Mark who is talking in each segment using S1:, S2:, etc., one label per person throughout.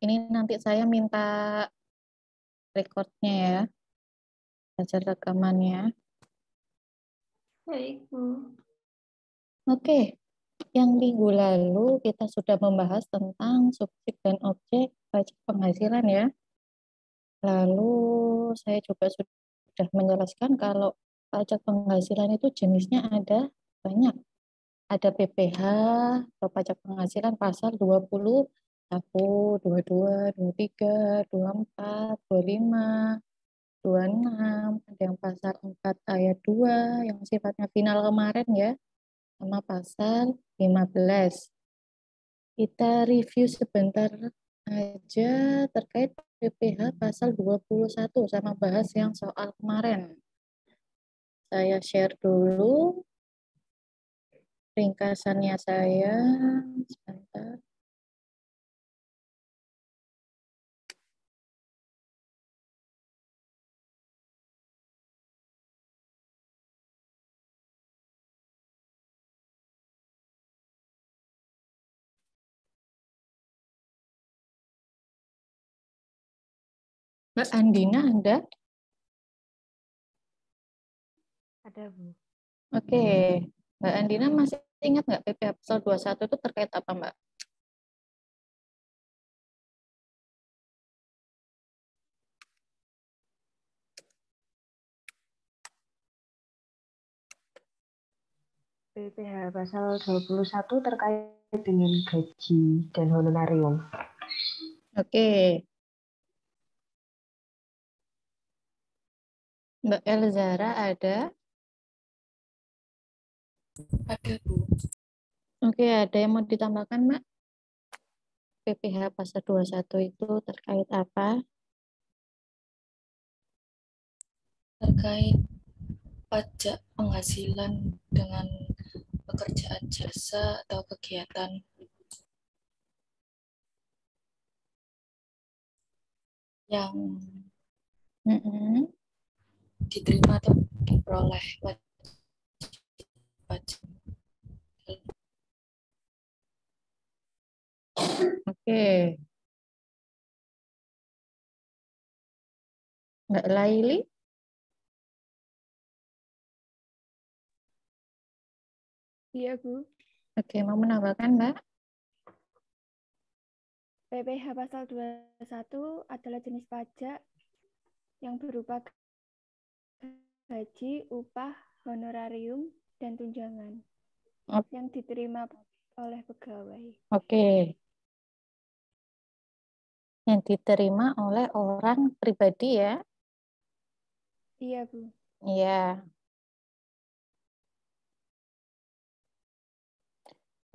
S1: Ini nanti saya minta recordnya ya, hasil rekamannya.
S2: Baik, Bu.
S1: Oke, yang minggu lalu kita sudah membahas tentang subjek dan objek pajak penghasilan ya. Lalu saya juga sudah menjelaskan kalau pajak penghasilan itu jenisnya ada banyak. Ada PPh atau pajak penghasilan pasal 21, 22, 23, 24, 25, 26, ada yang pasal 4 ayat 2 yang sifatnya final kemarin ya, sama pasal 15. Kita review sebentar aja terkait PPh pasal 21 sama bahas yang soal kemarin. Saya share dulu ringkasannya saya sebentar. Mbak Andina ada?
S2: Ada, Bu.
S1: Oke, Mbak Andina masih ingat nggak PPh pasal 21 itu terkait apa, Mbak?
S2: PPh pasal 21 terkait dengan gaji dan honorarium.
S1: Oke, Mbak Elzara ada?
S3: Ada, Bu.
S1: Oke, ada yang mau ditambahkan, Mbak? PPh pasal 21 itu terkait apa?
S3: Terkait pajak penghasilan dengan pekerjaan jasa atau kegiatan yang diterima atau diperoleh pajak.
S1: Oke, Mbak Laili?
S4: Iya, Bu.
S1: Oke, mau menambahkan, Mbak?
S4: PPh pasal 21 adalah jenis pajak yang berupa gaji, upah, honorarium, dan tunjangan yang diterima oleh pegawai.
S1: Oke, yang diterima oleh orang pribadi ya?
S4: Iya, Bu.
S1: Iya.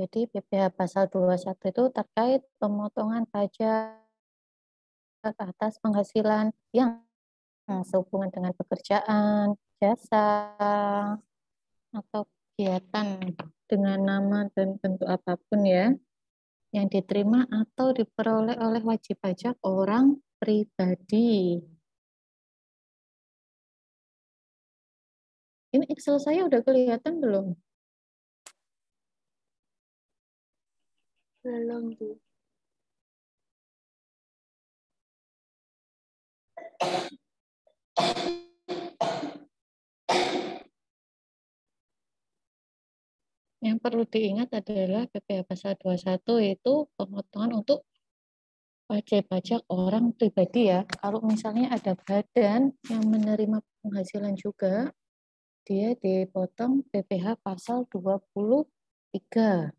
S1: Jadi PPh pasal 21 itu terkait pemotongan pajak atas penghasilan yang sehubungan dengan pekerjaan, jasa, atau kegiatan dengan nama dan bentuk apapun ya, yang diterima atau diperoleh oleh wajib pajak orang pribadi. Ini Excel saya udah kelihatan belum?
S2: Belum, Bu.
S1: Yang perlu diingat adalah PPh pasal 21 itu pemotongan untuk wajib pajak orang pribadi ya. Kalau misalnya ada badan yang menerima penghasilan juga, dia dipotong PPh pasal 23.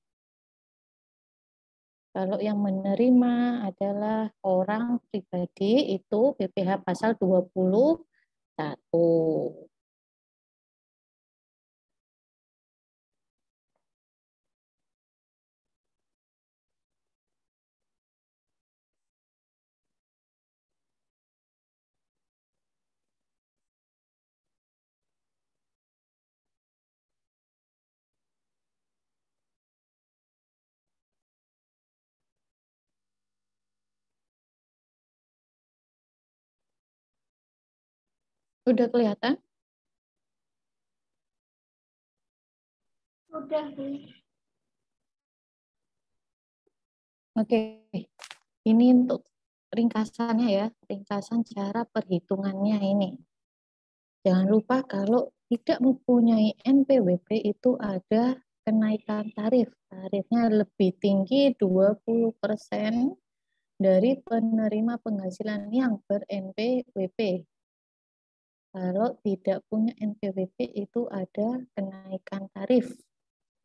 S1: Kalau yang menerima adalah orang pribadi itu PPh pasal 21. Udah kelihatan?
S2: Udah, Bu.
S1: Oke. Ini untuk ringkasannya ya, ringkasan cara perhitungannya ini. Jangan lupa kalau tidak mempunyai NPWP itu ada kenaikan tarif. Tarifnya lebih tinggi 20% dari penerima penghasilan yang ber-NPWP. Kalau tidak punya NPWP itu ada kenaikan tarif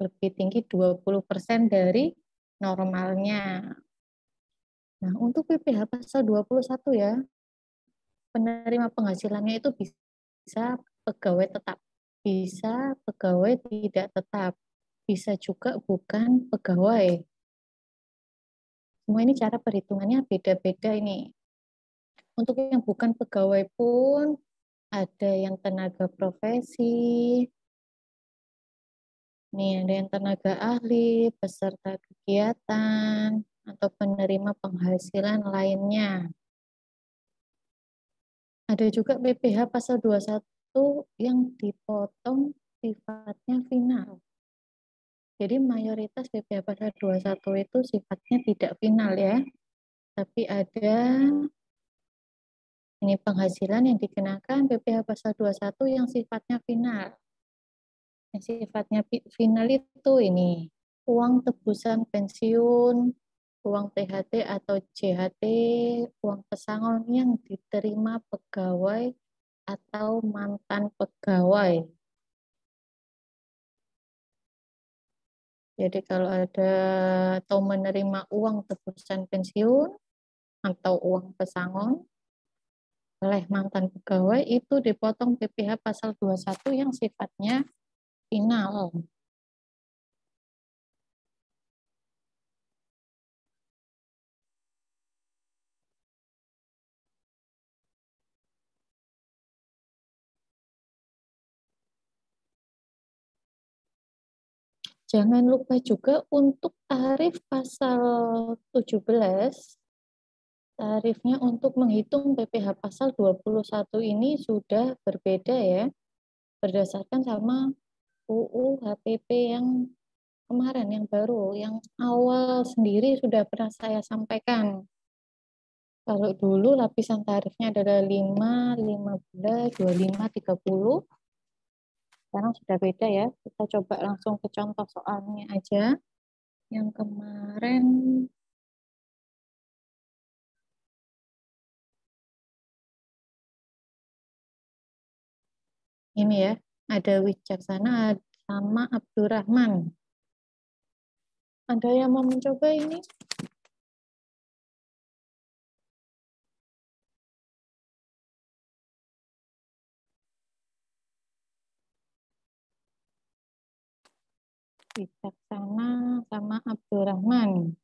S1: lebih tinggi 20% dari normalnya. Nah, untuk PPh pasal 21 ya, penerima penghasilannya itu bisa pegawai tetap, bisa pegawai tidak tetap, bisa juga bukan pegawai. Semua ini cara perhitungannya beda-beda ini. Untuk yang bukan pegawai pun ada yang tenaga profesi, nih ada yang tenaga ahli, peserta kegiatan, atau penerima penghasilan lainnya. Ada juga PPh pasal 21 yang dipotong sifatnya final. Jadi mayoritas PPh pasal 21 itu sifatnya tidak final ya. Tapi ada ini penghasilan yang dikenakan PPh pasal 21 yang sifatnya final. Yang sifatnya final itu ini uang tebusan pensiun, uang THT atau JHT, uang pesangon yang diterima pegawai atau mantan pegawai. Jadi kalau ada atau menerima uang tebusan pensiun atau uang pesangon oleh mantan pegawai itu dipotong PPh pasal 21 yang sifatnya final. Jangan lupa juga untuk tarif pasal 17, tarifnya untuk menghitung PPh pasal 21 ini sudah berbeda ya, berdasarkan sama UU HPP yang kemarin, yang baru, yang awal sendiri sudah pernah saya sampaikan. Kalau dulu lapisan tarifnya adalah 5, 15, 25, 30. Sekarang sudah beda ya. Kita coba langsung ke contoh soalnya aja. Yang kemarin ini ya, ada Wicaksana sama Abdurrahman. Ada yang mau mencoba ini? Wicaksana sama Abdurrahman.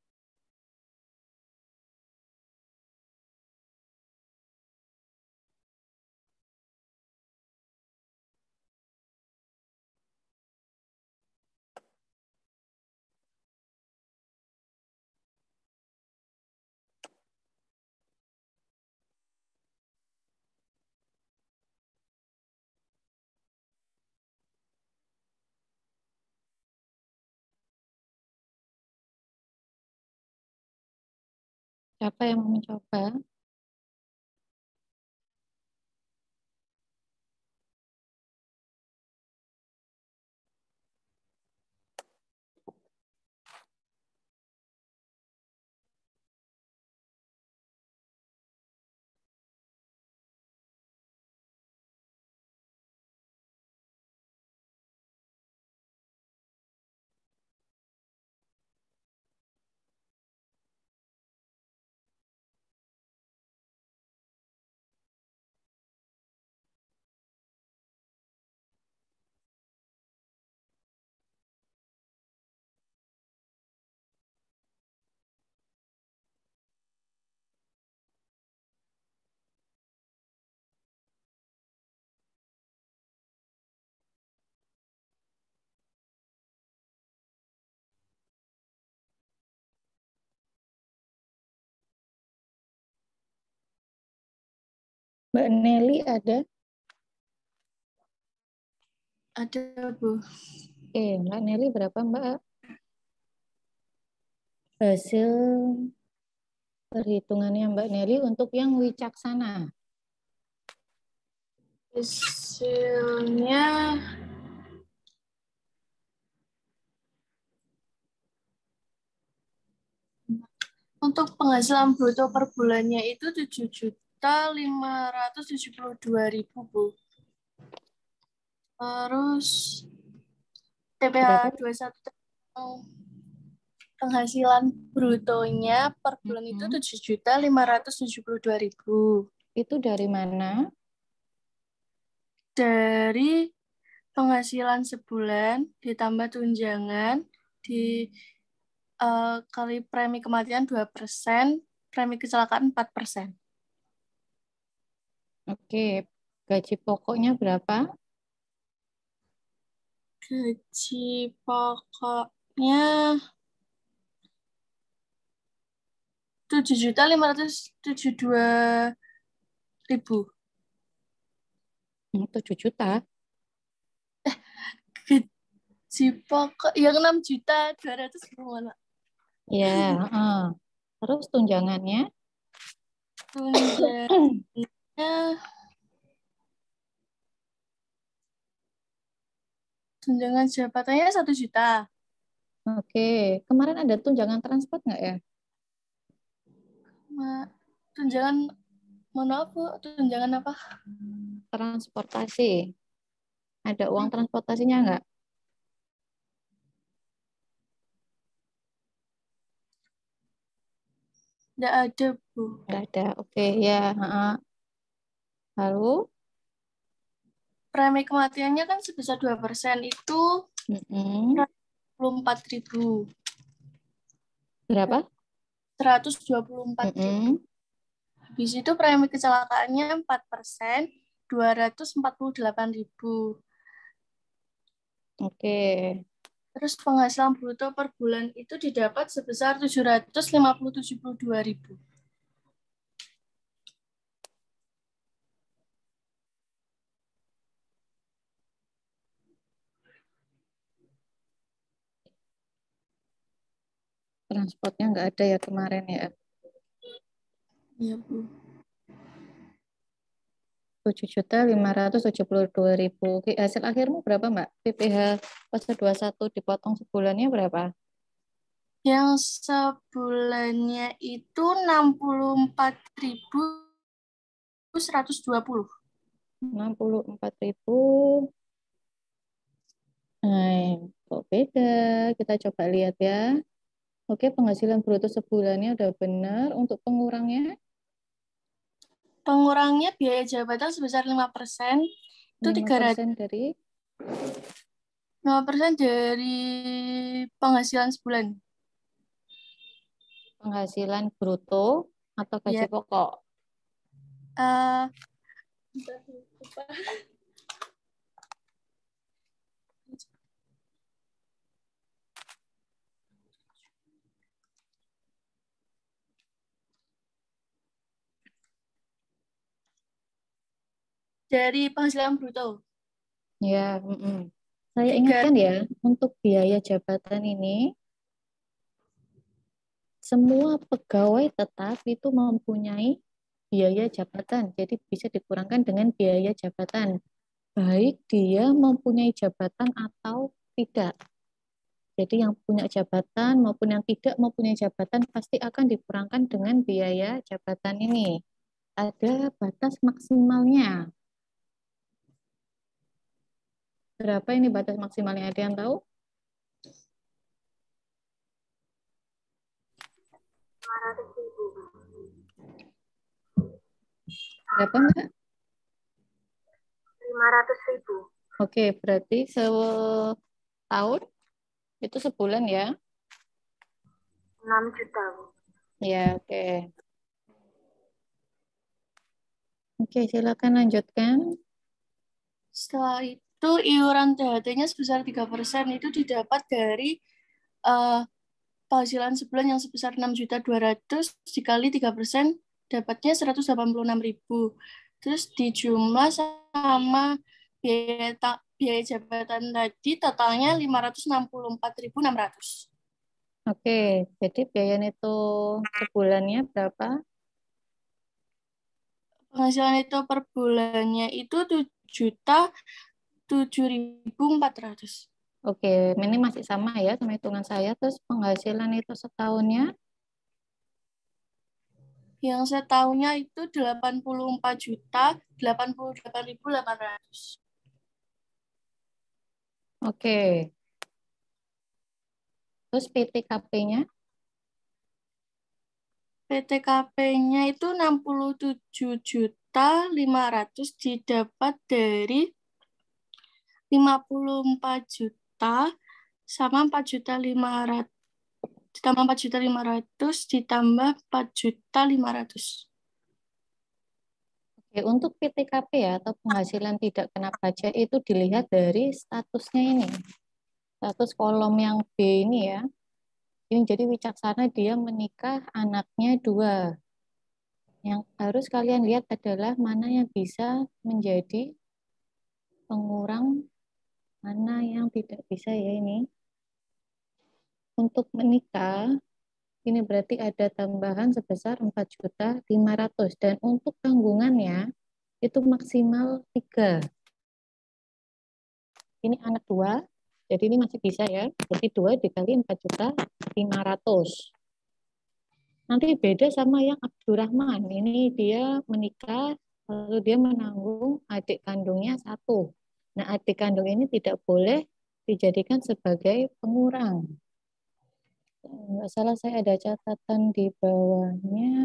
S1: Siapa yang mau mencoba? Mbak Nelly ada?
S3: Ada, Bu.
S1: Mbak Nelly berapa Mbak? Hasil Perhitungannya Mbak Nelly untuk yang wicaksana.
S3: Hasilnya untuk penghasilan bruto per bulannya itu 7.572.000, Bu. Terus
S1: Berapa?
S3: TPH 21 penghasilan brutonya per bulan itu 7.572.000.
S1: Itu dari mana?
S3: Dari penghasilan sebulan ditambah tunjangan kali premi kematian 2%, premi kecelakaan 4%.
S1: Oke, gaji pokoknya berapa?
S3: Gaji pokoknya 7.572.000.
S1: 7 juta.
S3: Gaji pokok yang 6.200.000.
S1: Ya, terus tunjangannya?
S3: Tunjangan jabatannya 1 juta.
S1: Oke, kemarin ada tunjangan transport nggak ya?
S3: Tunjangan, mohon maaf Bu, tunjangan apa?
S1: Transportasi. Ada uang transportasinya nggak?
S3: Nggak ada Bu.
S1: Nggak ada. Oke, ya. Lalu?
S3: Premi kematiannya kan sebesar 2%, itu 124.000.
S1: Berapa?
S3: 124.000. Habis itu premi kecelakaannya 4%, 248.000.
S1: Oke.
S3: Terus penghasilan bruto per bulan itu didapat sebesar 757.000.
S1: Transportnya nggak ada ya kemarin ya?
S3: Iya Bu.
S1: 7.572.000. Oke, hasil akhirmu berapa Mbak? PPh fase 21 dipotong sebulannya berapa?
S3: Yang sebulannya itu 64.120.
S1: 64.000. Nah, kok beda? Kita coba lihat ya. Oke, penghasilan bruto sebulannya udah benar. Untuk pengurangnya?
S3: Pengurangnya biaya jabatan sebesar 5%. Itu
S1: 5% dari?
S3: 5% dari penghasilan sebulan.
S1: Penghasilan bruto atau gaji
S3: Ya.
S1: pokok?
S3: Dari penghasilan bruto.
S1: Ya, saya ingatkan ya, untuk biaya jabatan ini, semua pegawai tetap itu mempunyai biaya jabatan, jadi bisa dikurangkan dengan biaya jabatan, baik dia mempunyai jabatan atau tidak. Jadi yang punya jabatan maupun yang tidak mempunyai jabatan pasti akan dikurangkan dengan biaya jabatan ini. Ada batas maksimalnya. Berapa ini batas maksimalnya? Ada yang tahu?
S2: 500.000.
S1: Berapa Mbak?
S2: 500.000.
S1: Oke, berarti setahun itu sebulan ya?
S2: 6 juta, Bu.
S1: Ya, oke. Oke, silakan lanjutkan.
S3: Setelah itu iuran THT-nya sebesar 3% itu didapat dari penghasilan sebulan yang sebesar 6.200.000 dikali 3% dapatnya 186.000. Terus dijumlah sama biaya jabatan tadi totalnya 564.600.
S1: Oke, jadi biaya neto sebulannya berapa?
S3: Penghasilan itu per bulannya itu 7.007.400.
S1: Oke, ini masih sama ya sama hitungan saya. Terus penghasilan itu setahunnya?
S3: Yang setahunnya itu 84.088.800.
S1: Oke. Terus PTKP-nya?
S3: PTKP-nya itu 67.500.000 didapat dari 54 juta sama 4.500.000 ditambah 4.500.000 ditambah 4.500.000.
S1: Oke, untuk PTKP ya atau penghasilan tidak kena pajak itu dilihat dari statusnya ini. Status kolom yang B ini ya. Ini jadi wicaksana dia menikah, anaknya 2. Yang harus kalian lihat adalah mana yang bisa menjadi pengurang, mana yang tidak bisa ya ini. Untuk menikah, ini berarti ada tambahan sebesar 4.500.000 dan untuk tanggungannya itu maksimal 3. Ini anak 2, jadi ini masih bisa ya. Jadi 2 dikali 4.500.000. Nanti beda sama yang Abdurrahman. Ini dia menikah, lalu dia menanggung adik kandungnya 1. Nah, adik kandung ini tidak boleh dijadikan sebagai pengurang. Nggak salah saya ada catatan di bawahnya.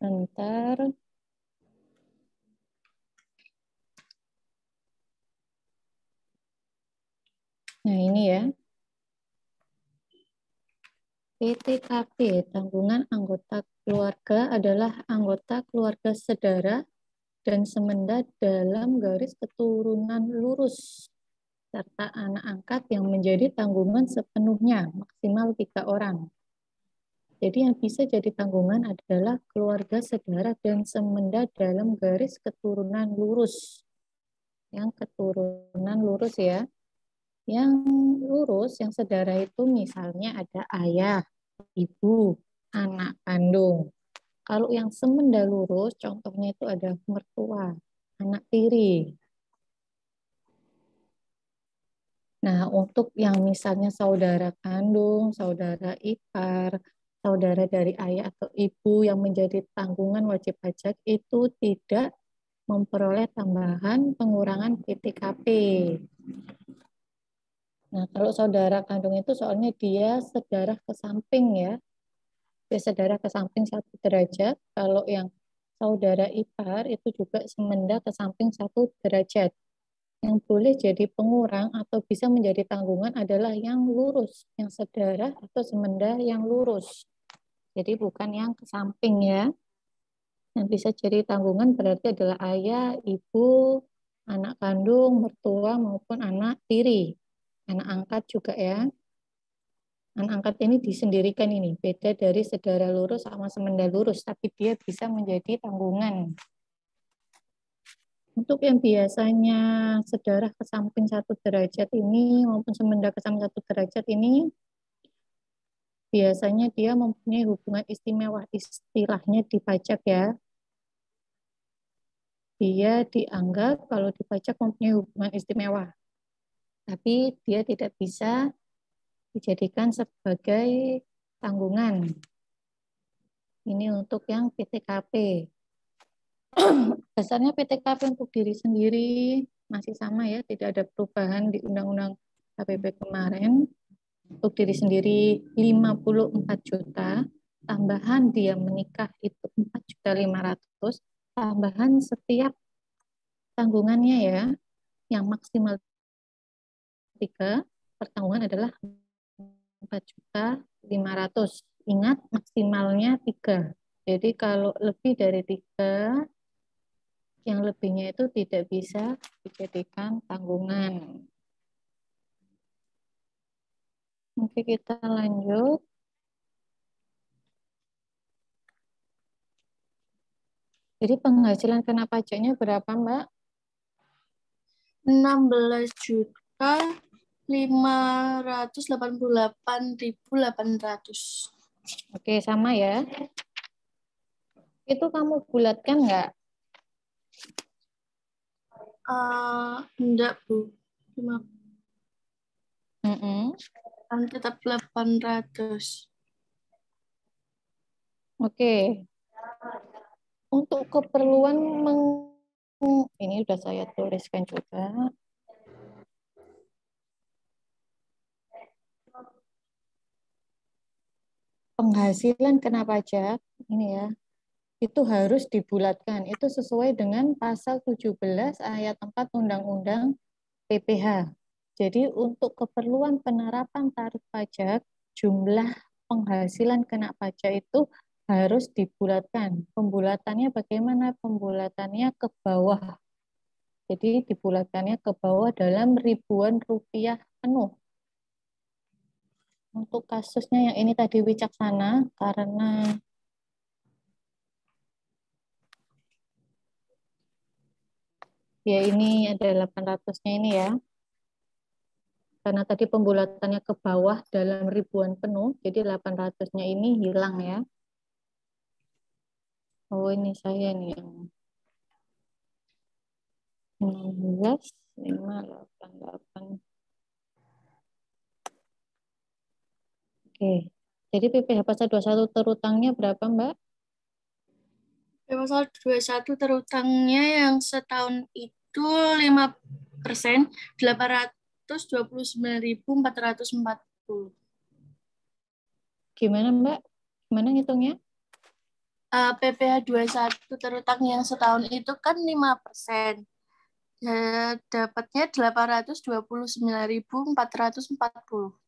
S1: Bentar. Nah, ini ya. PTKP, tanggungan anggota keluarga adalah anggota keluarga sedara dan semenda dalam garis keturunan lurus, serta anak angkat yang menjadi tanggungan sepenuhnya, maksimal 3 orang. Jadi yang bisa jadi tanggungan adalah keluarga sedara dan semenda dalam garis keturunan lurus. Yang keturunan lurus ya. Yang lurus, yang sedara itu misalnya ada ayah, ibu, anak kandung. Kalau yang semenda lurus, contohnya itu ada mertua, anak tiri. Nah, untuk yang misalnya saudara kandung, saudara ipar, saudara dari ayah atau ibu yang menjadi tanggungan wajib pajak itu tidak memperoleh tambahan pengurangan PTKP. Nah, kalau saudara kandung itu soalnya dia sedarah ke samping ya. Dia sedarah ke samping 1 derajat. Kalau yang saudara ipar itu juga semenda ke samping 1 derajat. Yang boleh jadi pengurang atau bisa menjadi tanggungan adalah yang lurus, yang sedarah atau semenda yang lurus. Jadi bukan yang ke samping ya. Yang bisa jadi tanggungan berarti adalah ayah, ibu, anak kandung, mertua maupun anak tiri. Anak angkat juga ya. Anak angkat ini disendirikan ini, beda dari saudara lurus sama semenda lurus, tapi dia bisa menjadi tanggungan. Untuk yang biasanya saudara ke samping 1 derajat ini maupun semenda ke samping 1 derajat ini, biasanya dia mempunyai hubungan istimewa, istilahnya di pajak ya. Dia dianggap kalau di pajak mempunyai hubungan istimewa, tapi dia tidak bisa dijadikan sebagai tanggungan. Ini untuk yang PTKP. Dasarnya PTKP untuk diri sendiri masih sama ya, tidak ada perubahan di Undang-Undang KPP kemarin. Untuk diri sendiri 54 juta, tambahan dia menikah itu 4.500.000, tambahan setiap tanggungannya ya, yang maksimal 3, pertanggungan adalah 4.500.000. Ingat maksimalnya 3. Jadi kalau lebih dari 3, yang lebihnya itu tidak bisa dijadikan tanggungan. Oke, kita lanjut. Jadi penghasilan kena pajaknya berapa, Mbak?
S3: 16 juta 588.800.
S1: Oke, sama ya. Itu kamu bulatkan nggak?
S3: Enggak, Bu. Tetap 800.
S1: Oke. Untuk keperluan ini udah saya tuliskan juga. Penghasilan kena pajak ini ya, itu harus dibulatkan. Itu sesuai dengan pasal 17 ayat 4 Undang-Undang PPH. Jadi untuk keperluan penerapan tarif pajak, jumlah penghasilan kena pajak itu harus dibulatkan. Pembulatannya bagaimana? Pembulatannya ke bawah. Jadi dibulatkannya ke bawah dalam ribuan rupiah penuh. Untuk kasusnya yang ini tadi Wicaksana, karena ya ini ada 800-nya ini ya. Karena tadi pembulatannya ke bawah dalam ribuan penuh, jadi 800-nya ini hilang ya. Oh ini saya nih yang 16.588. Oke, jadi PPh pasal 21 terutangnya berapa Mbak?
S3: Pasal 21 terutangnya yang setahun itu 5%, 829.440.
S1: Gimana Mbak? Gimana ngitungnya?
S3: PPh 21 terutang yang setahun itu kan 5%. Dapatnya 829.440.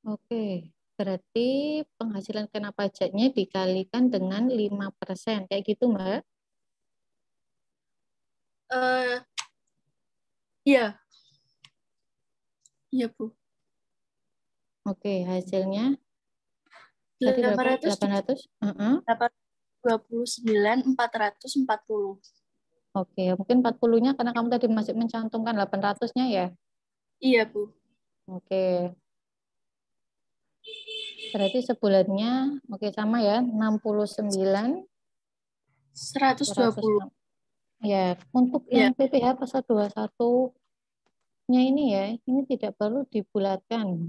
S1: Oke, berarti penghasilan kena pajaknya dikalikan dengan 5%. Kayak gitu Mbak?
S3: Iya. Iya, Bu.
S1: Oke, hasilnya tadi berapa? 800?
S3: 829.440.
S1: Oke, mungkin 40-nya karena kamu tadi masih mencantumkan 800-nya ya?
S3: Iya, Bu.
S1: Oke. Berarti sebulannya, oke sama ya, 69.
S3: 120.
S1: Ya, untuk
S3: Iya.
S1: yang PPh pasal 21-nya ini ya, ini tidak perlu dibulatkan.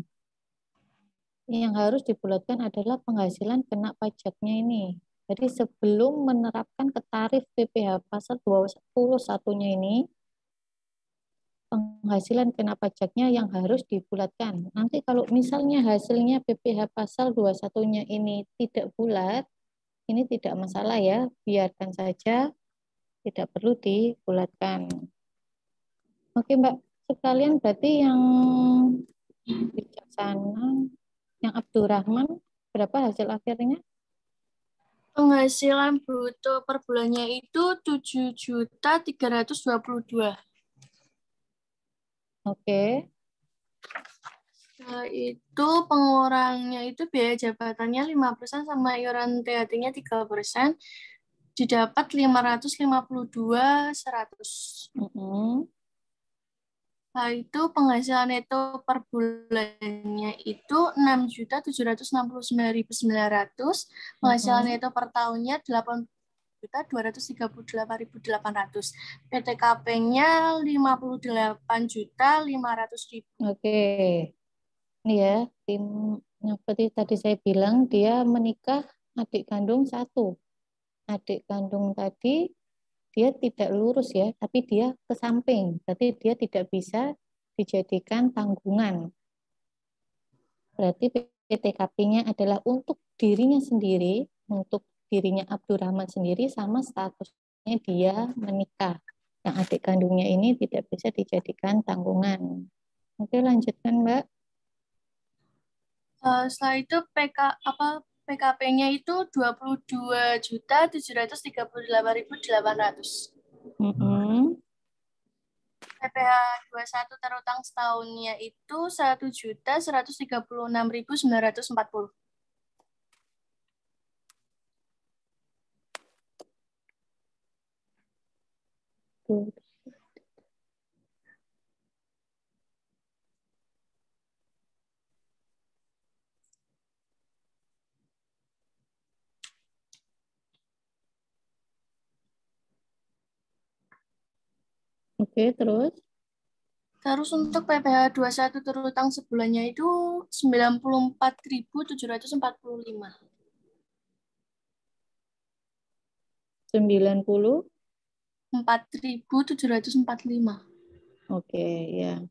S1: Yang harus dibulatkan adalah penghasilan kena pajaknya ini. Jadi sebelum menerapkan ke tarif PPh pasal 21-nya ini, penghasilan kena pajaknya yang harus dibulatkan. Nanti kalau misalnya hasilnya PPh pasal 21-nya ini tidak bulat, ini tidak masalah ya, biarkan saja, tidak perlu dibulatkan. Oke Mbak, sekalian berarti yang Wicaksana, yang Abdurrahman, berapa hasil akhirnya?
S3: Penghasilan bruto per bulannya itu 7.322.
S1: Oke.
S3: Itu pengurangnya itu biaya jabatannya 5% sama iuran THT-nya 3%, didapat 552.100. Nah, itu penghasilan neto per bulannya itu 6.769.900, penghasilan neto per tahunnya 8.238.800. PTKP-nya 58.500.000.
S1: Oke. Ini ya, tim seperti tadi saya bilang, dia menikah adik kandung satu. Adik kandung tadi dia tidak lurus ya, tapi dia ke samping. Berarti dia tidak bisa dijadikan tanggungan. Berarti PTKP-nya adalah untuk dirinya sendiri, untuk dirinya Abdurrahman sendiri, sama statusnya dia menikah. Yang adik kandungnya ini tidak bisa dijadikan tanggungan. Oke, lanjutkan Mbak.
S3: Setelah itu PKP-nya itu 22.738.800. PPh 21 terutang setahunnya itu 1.136.940.
S1: Tuh. Oke, terus
S3: Terus untuk PPh 21 terutang sebulannya itu 94.745.
S1: 90.
S3: 4.745.
S1: Oke, ya.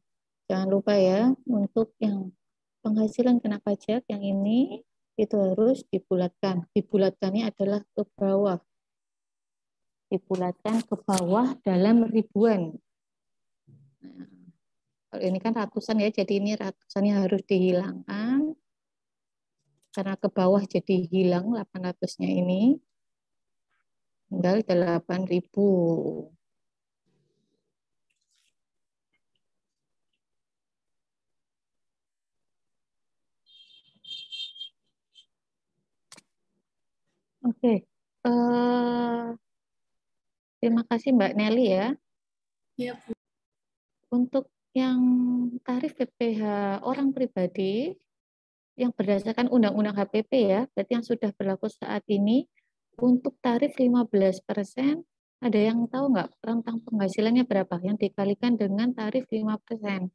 S1: Jangan lupa ya, untuk yang penghasilan kena pajak yang ini itu harus dibulatkan. Dibulatkannya adalah ke bawah. Dibulatkan ke bawah dalam ribuan. Nah, kalau ini kan ratusan ya, jadi ini ratusannya harus dihilangkan. Karena ke bawah jadi hilang 800-nya ini. Tinggal 8.000. Oke. Terima kasih Mbak Nelly ya.
S3: Ya, Bu.
S1: Untuk yang tarif PPh orang pribadi yang berdasarkan Undang-Undang HPP ya, berarti yang sudah berlaku saat ini, untuk tarif 15%, ada yang tahu nggak rentang penghasilannya berapa yang dikalikan dengan tarif 5%?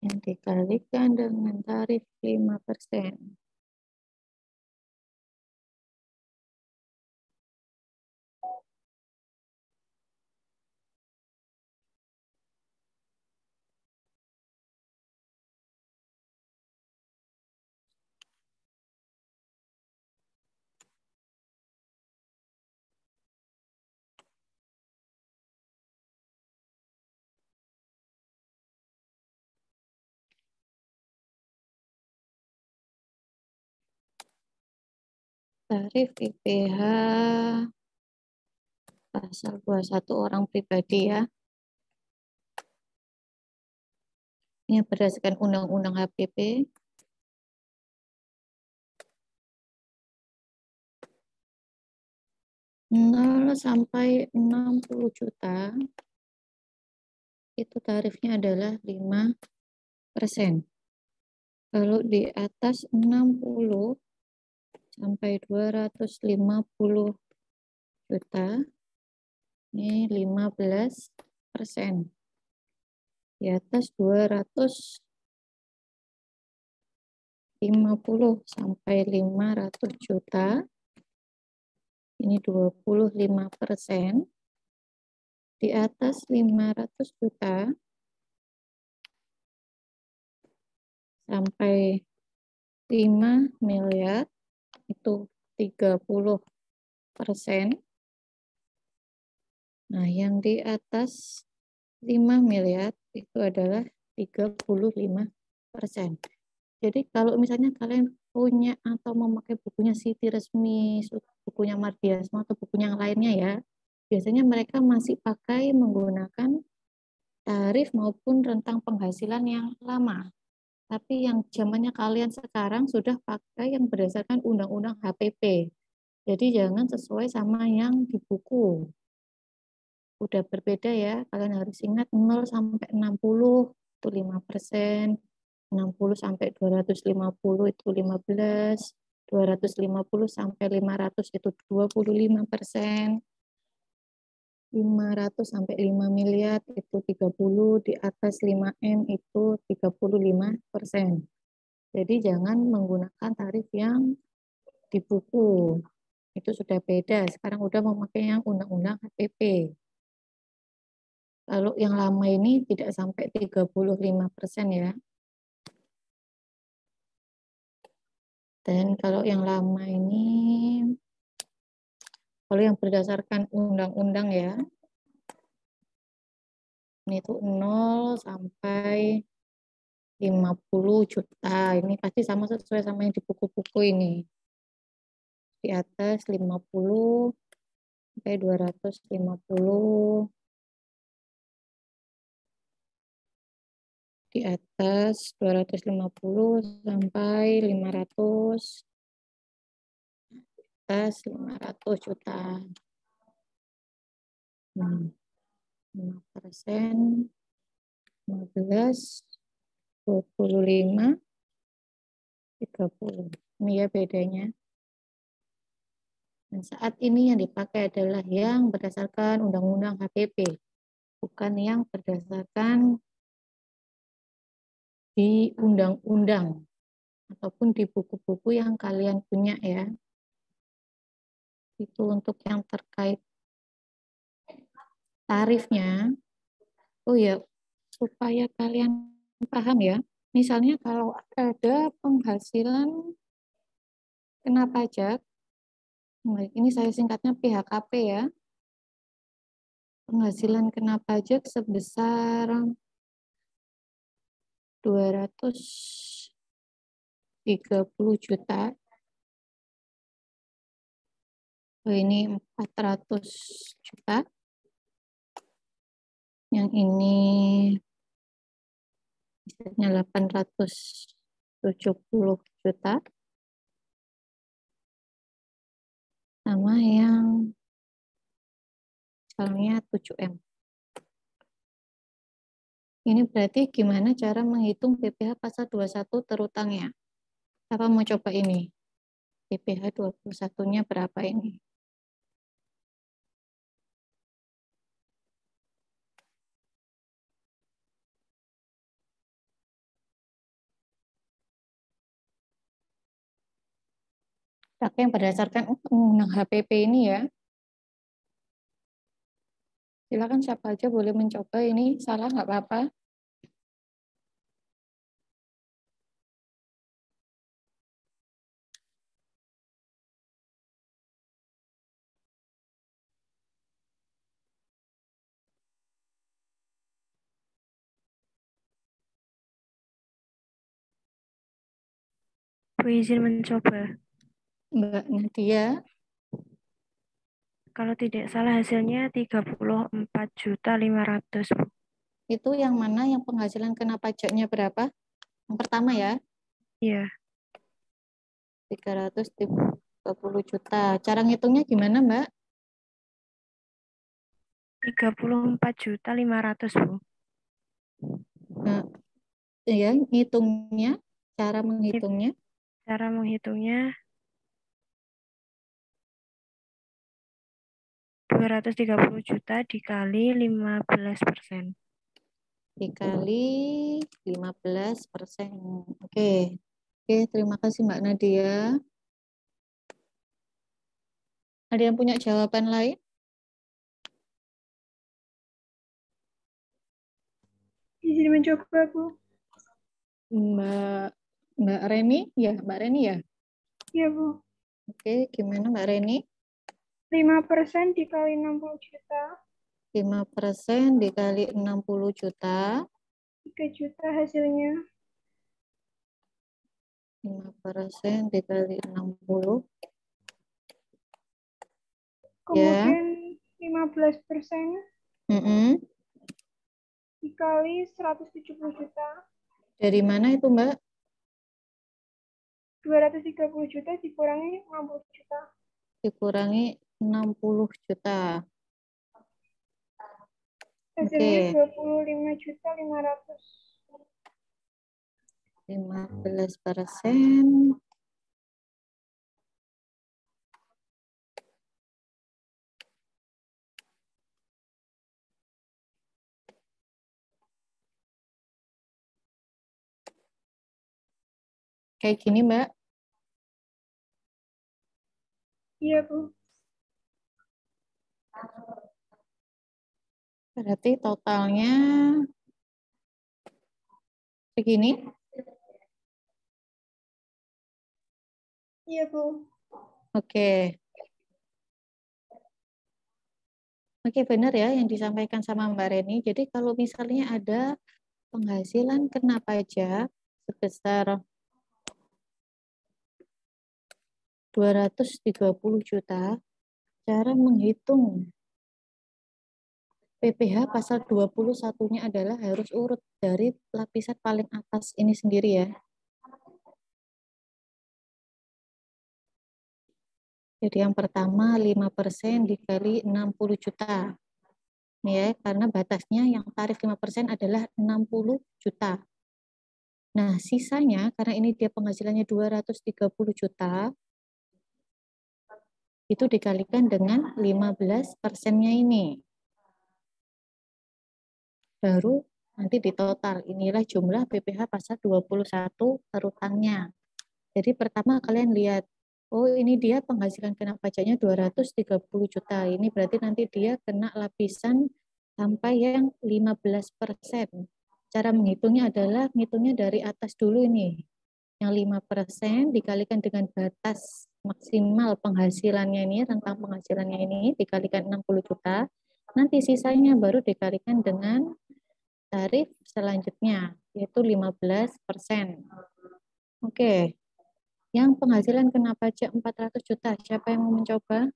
S1: Yang dikalikan dengan tarif 5%. Tarif PPh pasal 21 orang pribadi ya. Ini berdasarkan Undang-Undang HPP. 0 sampai 60 juta itu tarifnya adalah 5%. Kalau di atas 60 sampai 250 juta ini 15%. Di atas 250 sampai 500 juta ini 25%. Di atas 500 juta sampai 5 miliar itu 30%. Nah, yang di atas 5 miliar itu adalah 35%. Jadi kalau misalnya kalian punya atau memakai bukunya Siti Resmi, bukunya Mardiasmo atau bukunya yang lainnya ya, biasanya mereka masih pakai menggunakan tarif maupun rentang penghasilan yang lama. Tapi yang zamannya kalian sekarang sudah pakai yang berdasarkan Undang-Undang HPP. Jadi jangan sesuai sama yang di buku. Udah berbeda ya, kalian harus ingat 0 sampai 60 itu 5%, 60 sampai 250 itu 15, 250 sampai 500 itu 25%, 500 sampai 5 miliar itu 30, di atas 5M itu 35%. Jadi jangan menggunakan tarif yang di buku. Itu sudah beda, sekarang udah memakai yang Undang-Undang HPP. Kalau yang lama ini tidak sampai 35% ya. Dan kalau yang lama ini, kalau yang berdasarkan undang-undang ya, ini tuh 0 sampai 50 juta. Ini pasti sama sesuai sama yang di buku-buku ini. Di atas 50 sampai 250. Di atas 250 sampai 500. Atas 500 juta. 5%, 15, 25, 30. Ini ya bedanya. Dan saat ini yang dipakai adalah yang berdasarkan Undang-Undang HPP, bukan yang berdasarkan di undang-undang ataupun di buku-buku yang kalian punya ya. Itu untuk yang terkait tarifnya. Oh ya, supaya kalian paham ya. Misalnya kalau ada penghasilan kena pajak, ini saya singkatnya PHKP ya. Penghasilan kena pajak sebesar 230 juta. Oh, ini 400 juta. Yang ini misalnya 870 juta. Sama yang misalnya 7M. Ini berarti gimana cara menghitung PPh pasal 21 terutangnya? Siapa mau coba ini? PPh 21-nya berapa ini? Pakai yang berdasarkan undang HPP ini ya. Silakan siapa aja boleh mencoba ini, salah nggak apa-apa.
S5: Bu izin mencoba.
S1: Mbak Nadia.
S5: Kalau tidak salah hasilnya 34.500.000, Bu.
S1: Itu yang mana yang penghasilan kena pajaknya berapa? Yang pertama ya?
S5: Iya.
S1: 330 juta. Cara ngitungnya gimana, Mbak?
S5: 34.500.000, Bu.
S1: Nah, ya, ngitungnya, cara menghitungnya.
S5: Cara menghitungnya 230 juta dikali 15%.
S1: Dikali 15%. Oke. Oke, terima kasih Mbak Nadia. Ada yang punya jawaban lain?
S4: Izin mencoba, Bu.
S1: Mbak Reni? Ya, Mbak Reni ya?
S4: Iya, Bu.
S1: Oke, gimana Mbak Reni?
S4: 5% dikali 60 juta.
S1: 5% dikali 60 juta.
S4: 3 juta hasilnya.
S1: 5% dikali 60.
S4: Kemudian 15% dikali 170 juta.
S1: Dari mana itu Mbak?
S4: 230 juta dikurangi 60 juta.
S1: Dikurangi 60 juta.
S4: Hasilnya
S1: Oke.
S4: 25.500.000.
S1: 15%. Kayak gini Mbak.
S4: Iya, Bu.
S1: Berarti totalnya segini.
S4: Iya, Bu.
S1: Oke. Oke, benar ya yang disampaikan sama Mbak Reni. Jadi kalau misalnya ada penghasilan kena pajak sebesar 230 juta, Cara menghitung PPh pasal 21-nya adalah harus urut dari lapisan paling atas ini sendiri ya. Jadi yang pertama 5% dikali 60 juta. Ini ya, karena batasnya yang tarif 5% adalah 60 juta. Nah, sisanya karena ini dia penghasilannya 230 juta, itu dikalikan dengan 15%-nya ini. Baru nanti ditotal. Inilah jumlah PPh pasal 21 terutangnya. Jadi pertama kalian lihat, oh ini dia penghasilan kena pajaknya 230 juta. Ini berarti nanti dia kena lapisan sampai yang 15%. Cara menghitungnya adalah menghitungnya dari atas dulu ini. Yang 5% dikalikan dengan batas maksimal penghasilannya ini, rentang penghasilannya ini dikalikan 60 juta. Nanti sisanya baru dikalikan dengan tarif selanjutnya, yaitu 15%. Oke. Yang penghasilan kena pajak 400 juta, siapa yang mau mencoba?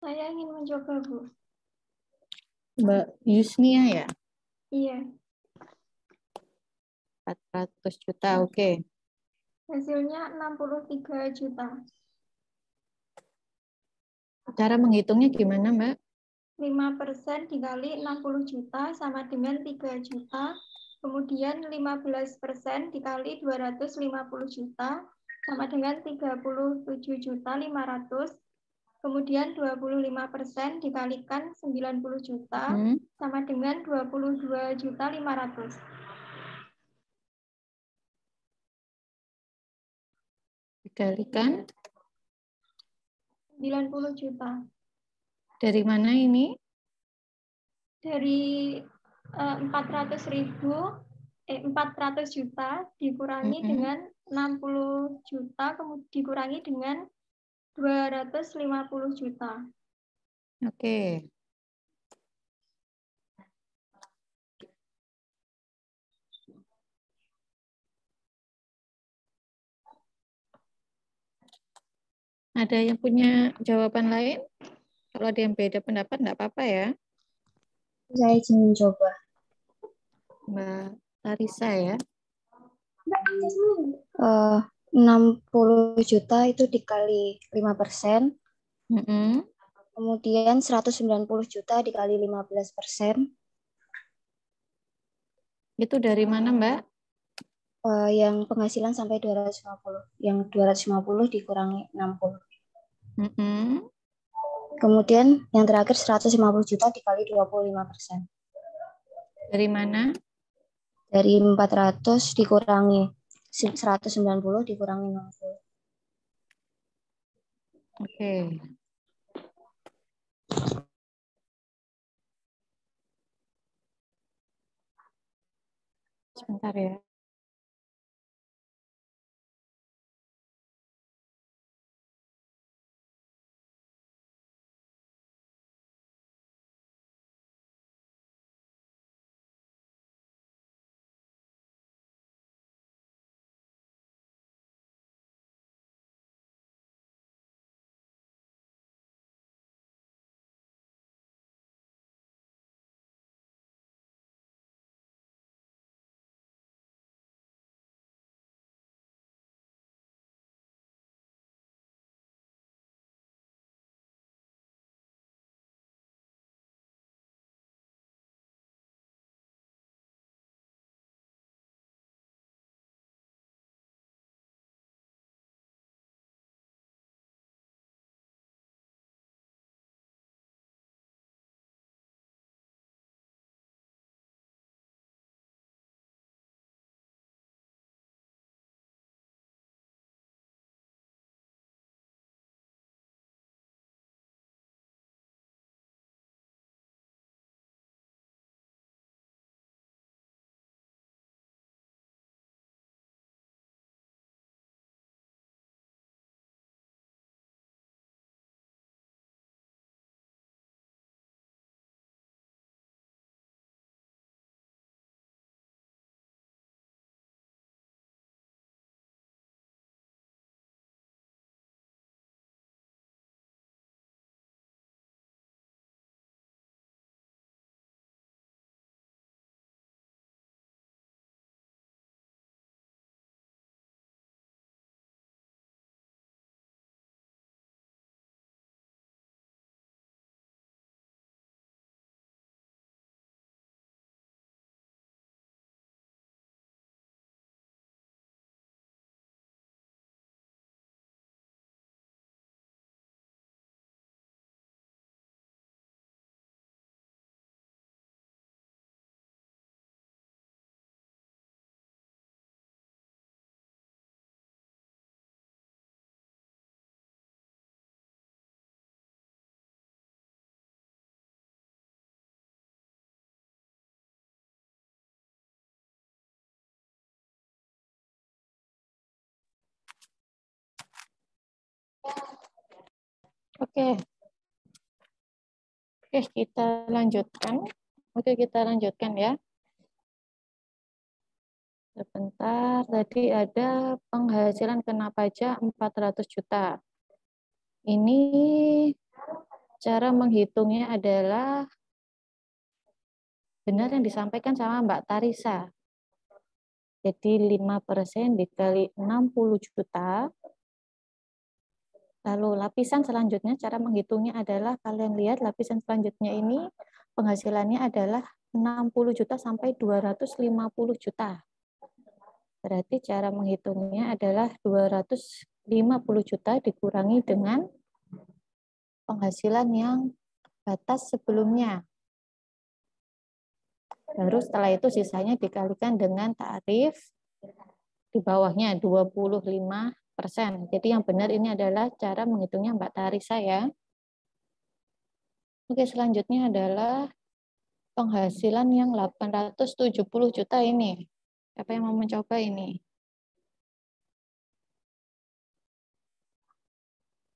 S4: Saya ingin mencoba, Bu.
S1: Mbak Yusnia ya?
S4: Iya.
S1: 400 juta, oke.
S4: Hasilnya 63 juta.
S1: Cara menghitungnya gimana, Mbak?
S4: 5% dikali 60 juta sama dengan 3 juta. Kemudian 15% dikali 250 juta sama dengan 37 juta 500. Kemudian 25% dikalikan 90 juta sama dengan 22 juta 500.
S1: Dikalikan
S4: 90 juta.
S1: dari mana ini?
S4: Dari 400 juta dikurangi dengan 60 juta, kemudian dikurangi dengan 250 juta.
S1: Oke. Ada yang punya jawaban lain? Kalau ada yang beda pendapat, enggak apa-apa ya.
S6: Saya izin mencoba.
S1: Mbak Larissa ya.
S6: 60 juta itu dikali 5%, kemudian 190 juta dikali 15%.
S1: Itu dari mana, Mbak?
S6: Yang penghasilan sampai 250. Yang 250 dikurangi 60. Kemudian yang terakhir 150 juta dikali 25%.
S1: Dari mana?
S6: Dari 400 dikurangi 190 dikurangi 60.
S1: Oke. Sebentar ya. Oke. Oke, kita lanjutkan. Oke, kita lanjutkan ya. Sebentar, tadi ada penghasilan kena pajak 400 juta. Ini cara menghitungnya adalah benar yang disampaikan sama Mbak Tarisa. Jadi 5% dikali 60 juta. Lalu lapisan selanjutnya cara menghitungnya adalah kalian lihat lapisan selanjutnya ini penghasilannya adalah 60 juta sampai 250 juta. Berarti cara menghitungnya adalah 250 juta dikurangi dengan penghasilan yang batas sebelumnya. Baru setelah itu sisanya dikalikan dengan tarif di bawahnya 25%. Jadi yang benar ini adalah cara menghitungnya Mbak Tarisa ya. Oke, selanjutnya adalah penghasilan yang 870 juta ini. Siapa yang mau mencoba ini?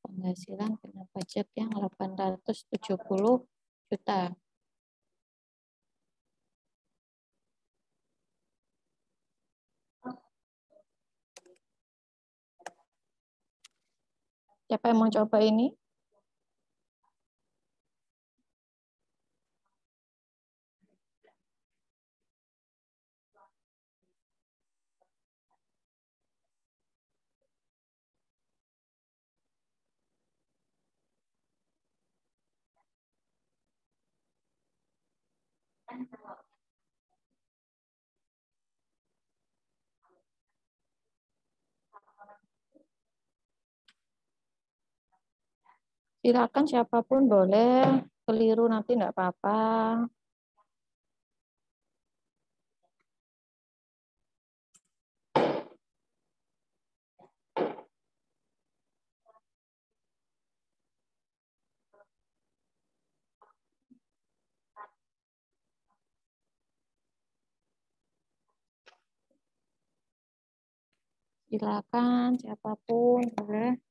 S1: Penghasilan kena pajak yang 870 juta. Siapa yang mau coba ini? Silakan siapapun boleh, keliru nanti enggak apa-apa. Silakan siapapun boleh.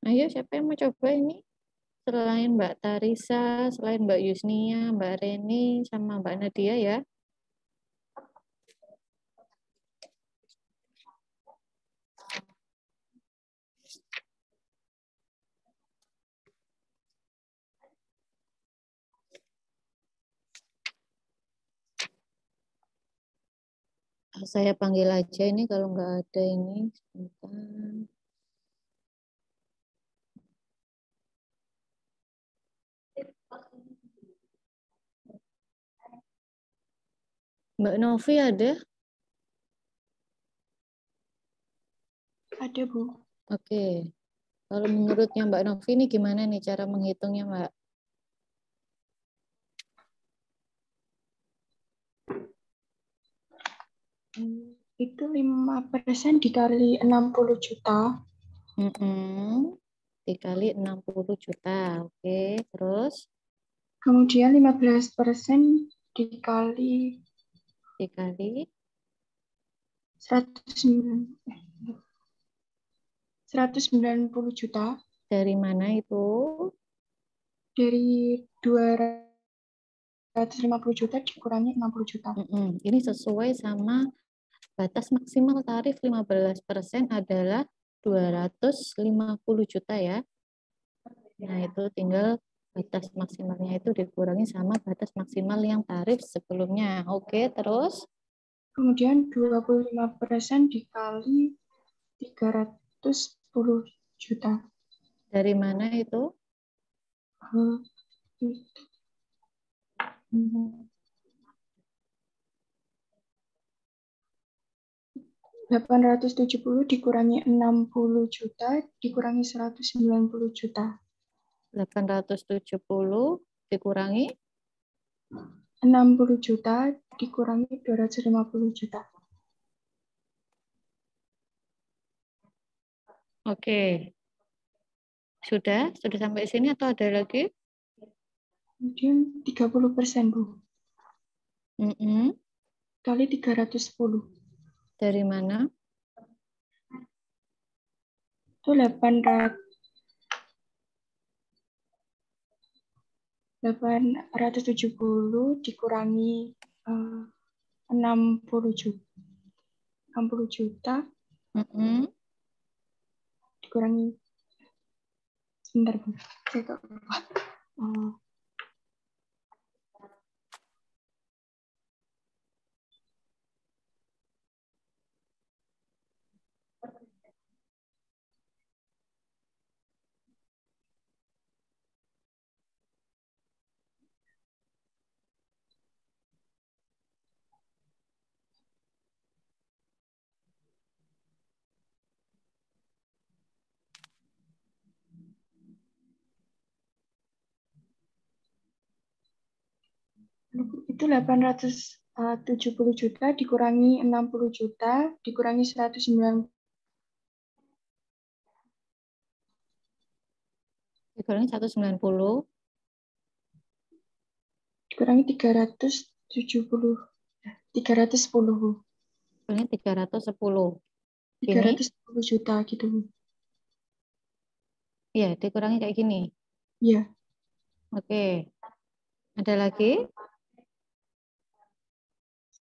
S1: Ayo, siapa yang mau coba ini? Selain Mbak Tarisa, selain Mbak Yusnia, Mbak Reni, sama Mbak Nadia ya. Saya panggil aja ini kalau nggak ada ini. Sebentar. Mbak Novi ada?
S4: Ada, Bu.
S1: Oke. Kalau menurutnya Mbak Novi ini gimana nih cara menghitungnya, Mbak?
S2: Itu 5% dikali 60 juta.
S1: Dikali 60 juta. Oke, terus?
S2: Kemudian 15% dikali 190 juta.
S1: Dari mana itu?
S2: Dari 250 juta dikurangi 60 juta.
S1: Ini sesuai sama batas maksimal tarif 15% adalah 250 juta ya. Nah, itu tinggal batas maksimalnya itu dikurangi sama batas maksimal yang tarif sebelumnya. Oke, terus?
S2: Kemudian 25% dikali 310 juta.
S1: Dari mana itu?
S4: 870 dikurangi 60 juta dikurangi 190 juta.
S1: 870 dikurangi
S4: 60 juta dikurangi 250 juta.
S1: Oke. Sudah sampai sini atau ada lagi?
S4: Kemudian 30%, Bu. Kali 310.
S1: Dari mana?
S4: Itu 870 dikurangi 60 juta. 60 juta dikurangi, sebentar, Bu. Saya kok lupa. Itu 870 juta dikurangi 60 juta dikurangi 190
S1: dikurangi 190
S4: dikurangi 310.
S1: dikurangi 310.
S4: 310 juta gitu, Bu.
S1: Iya, dikurangi kayak gini.
S4: Iya.
S1: Oke. Ada lagi?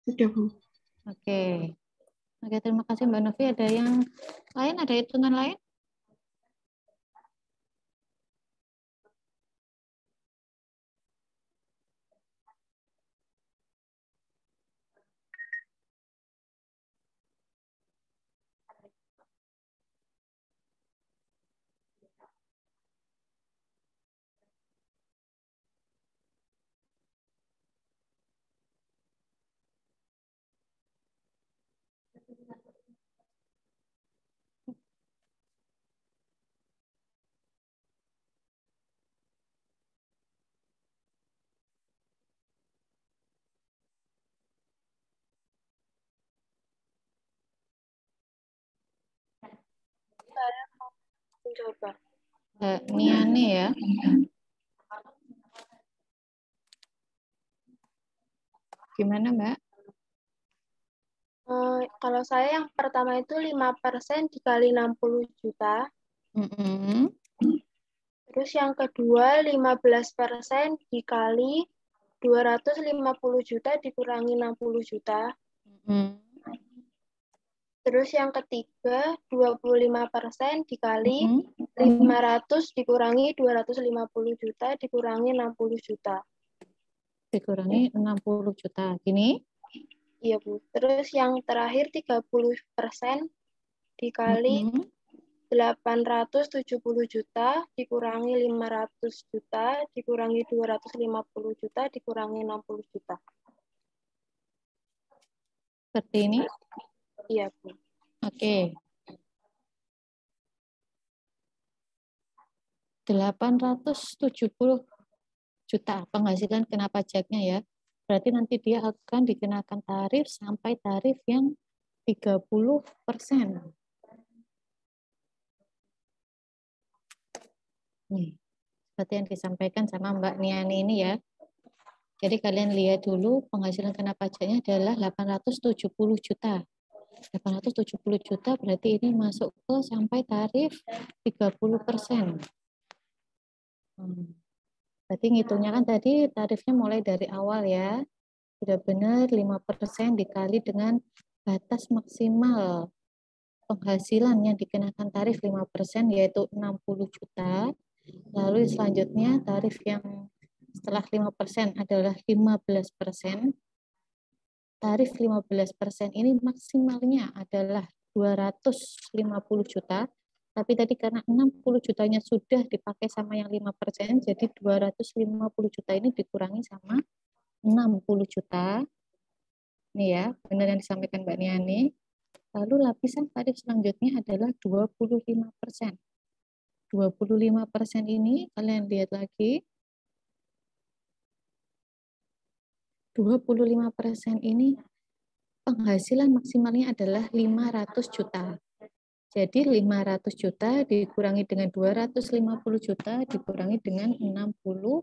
S4: Sudah, Bu.
S1: Oke. Oke, terima kasih Mbak Novi. Ada yang lain? Ada hitungan lain?
S3: Saya mau mencoba.
S1: Niane ya. Gimana Mbak?
S3: Kalau saya yang pertama itu 5% dikali 60 juta. Terus yang kedua 15% dikali 250 juta dikurangi 60 juta. Terus yang ketiga 25% dikali 500 dikurangi 250 juta dikurangi 60 juta.
S1: Dikurangi 60 juta. Gini?
S3: Iya, Bu. Terus yang terakhir 30% dikali 870 juta dikurangi 500 juta dikurangi 250 juta dikurangi 60 juta.
S1: Seperti ini?
S3: Iya, Bu.
S1: Oke. 870 juta penghasilan kena pajaknya ya. Berarti nanti dia akan dikenakan tarif sampai tarif yang 30%. Nih, seperti yang disampaikan sama Mbak Niani ini ya. Jadi kalian lihat dulu penghasilan kena pajaknya adalah 870 juta. 870 juta berarti ini masuk ke sampai tarif 30%. Berarti ngitungnya kan tadi tarifnya mulai dari awal ya. Sudah benar 5% dikali dengan batas maksimal penghasilan yang dikenakan tarif 5% yaitu 60 juta. Lalu selanjutnya tarif yang setelah 5% adalah 15%. Tarif 15% ini maksimalnya adalah 250 juta. Tapi tadi karena 60 jutanya sudah dipakai sama yang 5%, jadi 250 juta ini dikurangi sama 60 juta. Nih ya, benar yang disampaikan Mbak Niani. Lalu lapisan tarif selanjutnya adalah 25%. 25% ini kalian lihat lagi. 25% ini penghasilan maksimalnya adalah 500 juta. Jadi 500 juta dikurangi dengan 250 juta dikurangi dengan 60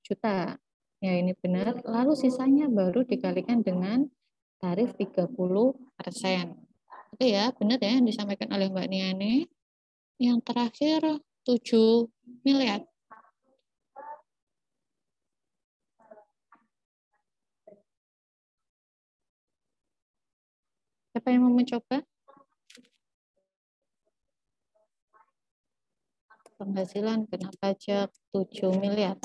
S1: juta. Ya, ini benar. Lalu sisanya baru dikalikan dengan tarif 30%. Oke ya, benar ya yang disampaikan oleh Mbak Niani. Yang terakhir 7 miliar. Siapa yang mau mencoba? Penghasilan kena pajak 7 miliar.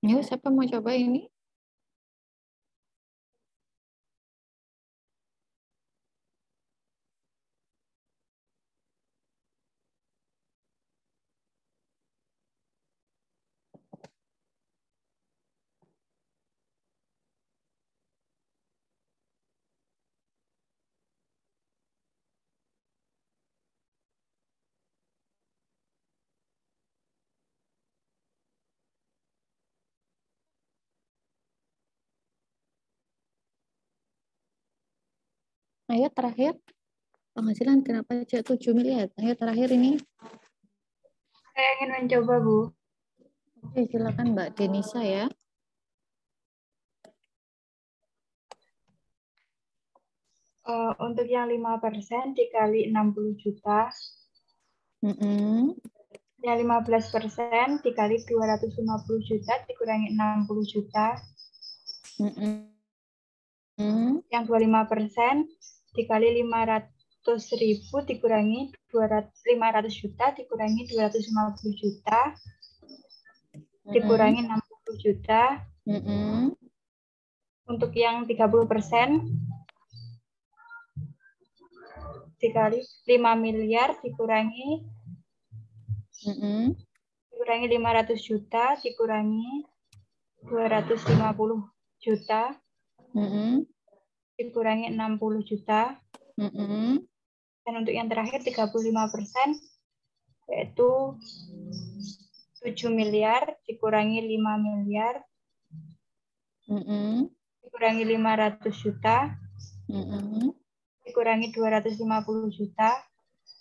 S1: Yuk, siapa mau coba ini? Ayo terakhir. Penghasilan kena pajak 7 miliar. Ayo terakhir ini.
S2: Saya ingin mencoba, Bu.
S1: Oke, silakan Mbak Denisa ya.
S2: Untuk yang 5% dikali 60 juta, yang 15% dikali 250 juta dikurangi 60 juta, yang 25% dikali 500.000 dikurangi 500 juta dikurangi 250 juta dikurangi 60 juta. Untuk yang 30% dikali 5 miliar dikurangi 500 juta dikurangi 250 juta dikurangi 60 juta. Dan untuk yang terakhir 35% yaitu 7 miliar dikurangi 5 miliar dikurangi 500 juta dikurangi 250 juta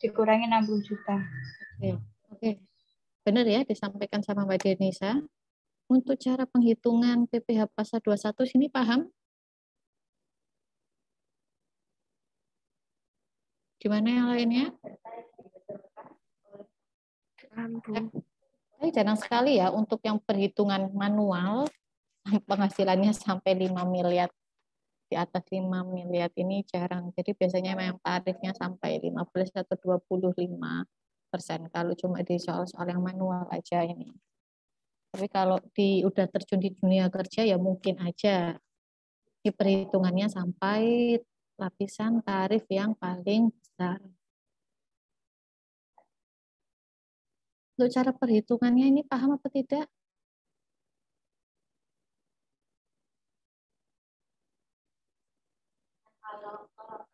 S2: dikurangi 60 juta.
S1: Oke. Benar ya disampaikan sama Mbak Denisa. Untuk cara penghitungan PPh pasal 21 sini paham? Gimana yang lainnya?
S5: Paham, Bu.
S1: Tapi jarang sekali ya untuk yang perhitungan manual penghasilannya sampai 5 miliar. Di atas 5 miliar ini jarang. Jadi biasanya memang tarifnya sampai 15 atau 25%. Kalau cuma di soal-soal yang manual aja ini. Tapi kalau udah terjun di dunia kerja ya mungkin aja di perhitungannya sampai lapisan tarif yang paling besar. Untuk cara perhitungannya ini paham apa tidak?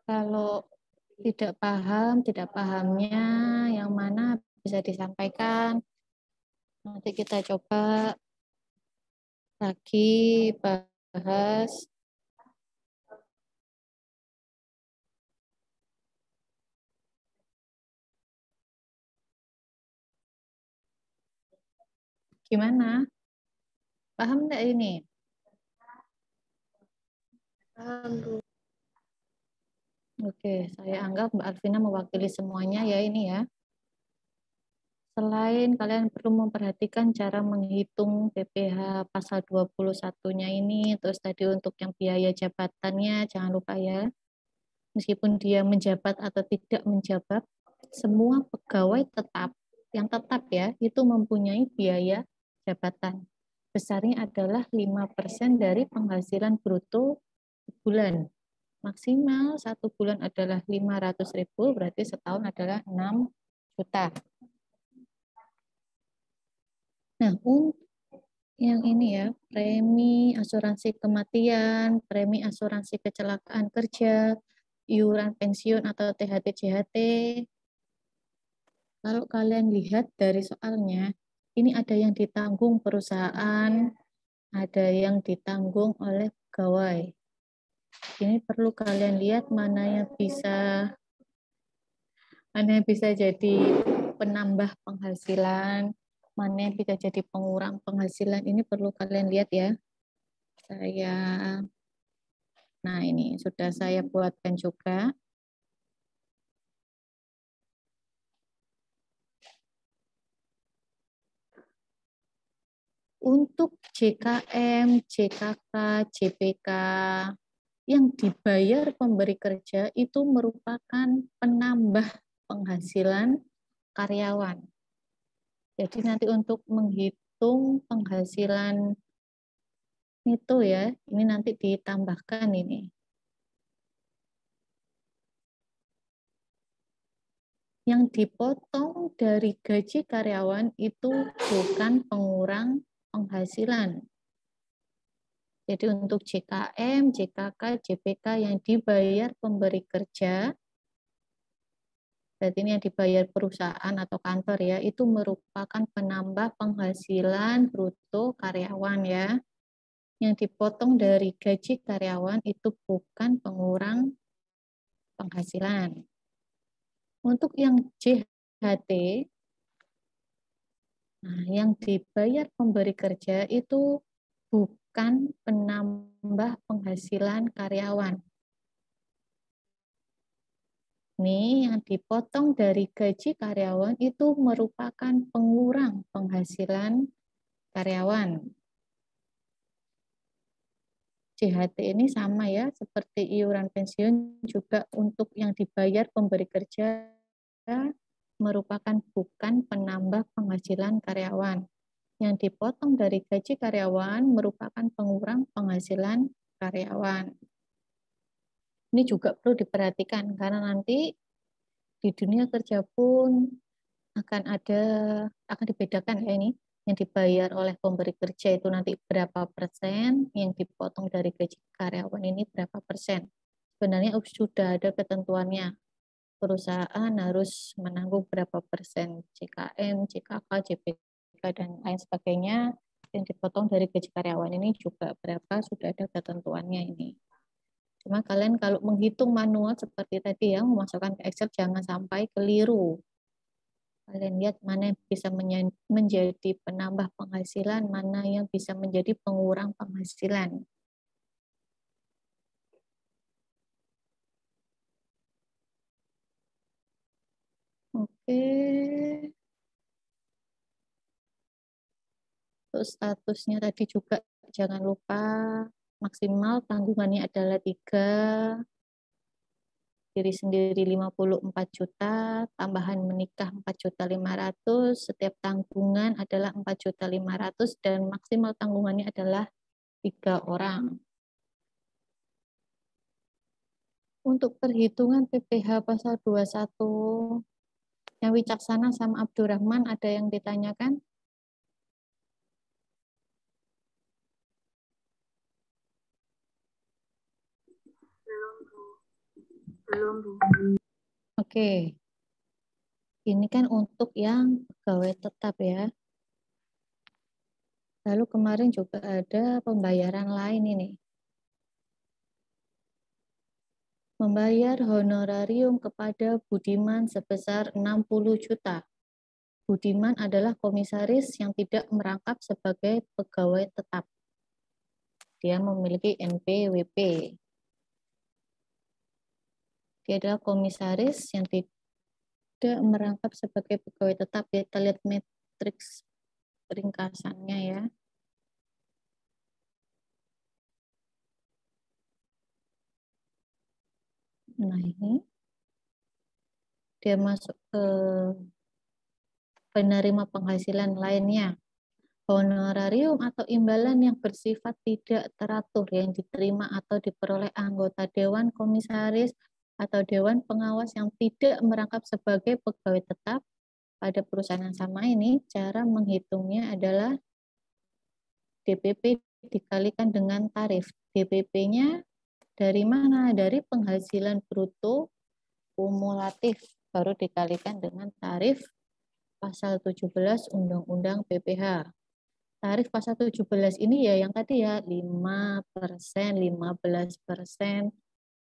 S1: Kalau tidak paham, tidak pahamnya yang mana bisa disampaikan. Nanti kita coba lagi bahas. Gimana? Paham enggak ini?
S3: Paham, Bu.
S1: Oke, saya anggap Mbak Alvina mewakili semuanya ya ini ya. Selain kalian perlu memperhatikan cara menghitung PPh pasal 21-nya ini, terus tadi untuk yang biaya jabatannya jangan lupa ya. meskipun dia menjabat atau tidak menjabat, semua pegawai tetap, yang tetap ya, itu mempunyai biaya jabatan. Besarnya adalah 5% dari penghasilan bruto bulan. Maksimal 1 bulan adalah 500.000, berarti setahun adalah 6 juta. Nah, untuk yang ini ya, premi asuransi kematian, premi asuransi kecelakaan kerja, iuran pensiun atau THT-JHT. Kalau kalian lihat dari soalnya, ini ada yang ditanggung perusahaan, ada yang ditanggung oleh pegawai. Ini perlu kalian lihat mana yang bisa jadi penambah penghasilan, mana yang bisa jadi pengurang penghasilan. Ini perlu kalian lihat ya. Nah ini sudah saya buatkan juga. Untuk JKM, JKK, JPK yang dibayar pemberi kerja itu merupakan penambah penghasilan karyawan. Jadi nanti untuk menghitung penghasilan itu ya, ini nanti ditambahkan ini. Yang dipotong dari gaji karyawan itu bukan pengurang penghasilan. Jadi untuk JKM, JKK, JPK yang dibayar pemberi kerja, berarti ini yang dibayar perusahaan atau kantor ya, itu merupakan penambah penghasilan bruto karyawan ya. Yang dipotong dari gaji karyawan itu bukan pengurang penghasilan. Untuk yang JHT, nah yang dibayar pemberi kerja itu bukan penambah penghasilan karyawan. Ini yang dipotong dari gaji karyawan itu merupakan pengurang penghasilan karyawan. JHT ini sama ya, seperti iuran pensiun juga untuk yang dibayar pemberi kerja merupakan bukan penambah penghasilan karyawan. Yang dipotong dari gaji karyawan merupakan pengurang penghasilan karyawan. Ini juga perlu diperhatikan karena nanti di dunia kerja pun akan dibedakan ya ini. Yang dibayar oleh pemberi kerja itu nanti berapa persen, yang dipotong dari gaji karyawan ini berapa persen. Sebenarnya sudah ada ketentuannya. Perusahaan harus menanggung berapa persen JKM, JKK, JPK, dan lain sebagainya. Yang dipotong dari gaji karyawan ini juga berapa, sudah ada ketentuannya ini. Cuma kalian kalau menghitung manual seperti tadi ya, memasukkan ke Excel jangan sampai keliru. Kalian lihat mana yang bisa menjadi penambah penghasilan, mana yang bisa menjadi pengurang penghasilan. Oke. Untuk statusnya tadi juga jangan lupa maksimal tanggungannya adalah 3, diri sendiri 54 juta, tambahan menikah 4.500.000, setiap tanggungan adalah 4.500.000 dan maksimal tanggungannya adalah 3 orang. Untuk perhitungan PPh pasal 21, yang Wicaksana sama Abdurrahman ada yang ditanyakan?
S3: Belum, Bu.
S1: Oke. Ini kan untuk yang pegawai tetap ya. Lalu kemarin juga ada pembayaran lain ini. Membayar honorarium kepada Budiman sebesar 60 juta. Budiman adalah komisaris yang tidak merangkap sebagai pegawai tetap. Dia memiliki NPWP. Dia adalah komisaris yang tidak merangkap sebagai pegawai tetap. Kita lihat matriks ringkasannya ya. Nah, ini dia masuk ke penerima penghasilan lainnya. Honorarium atau imbalan yang bersifat tidak teratur yang diterima atau diperoleh anggota Dewan Komisaris atau Dewan Pengawas yang tidak merangkap sebagai pegawai tetap pada perusahaan yang sama ini, cara menghitungnya adalah DPP dikalikan dengan tarif. DPP-nya dari mana? Dari penghasilan bruto kumulatif, baru dikalikan dengan tarif pasal 17 Undang-Undang PPh. Tarif pasal 17 ini ya yang tadi ya 5%, 15%.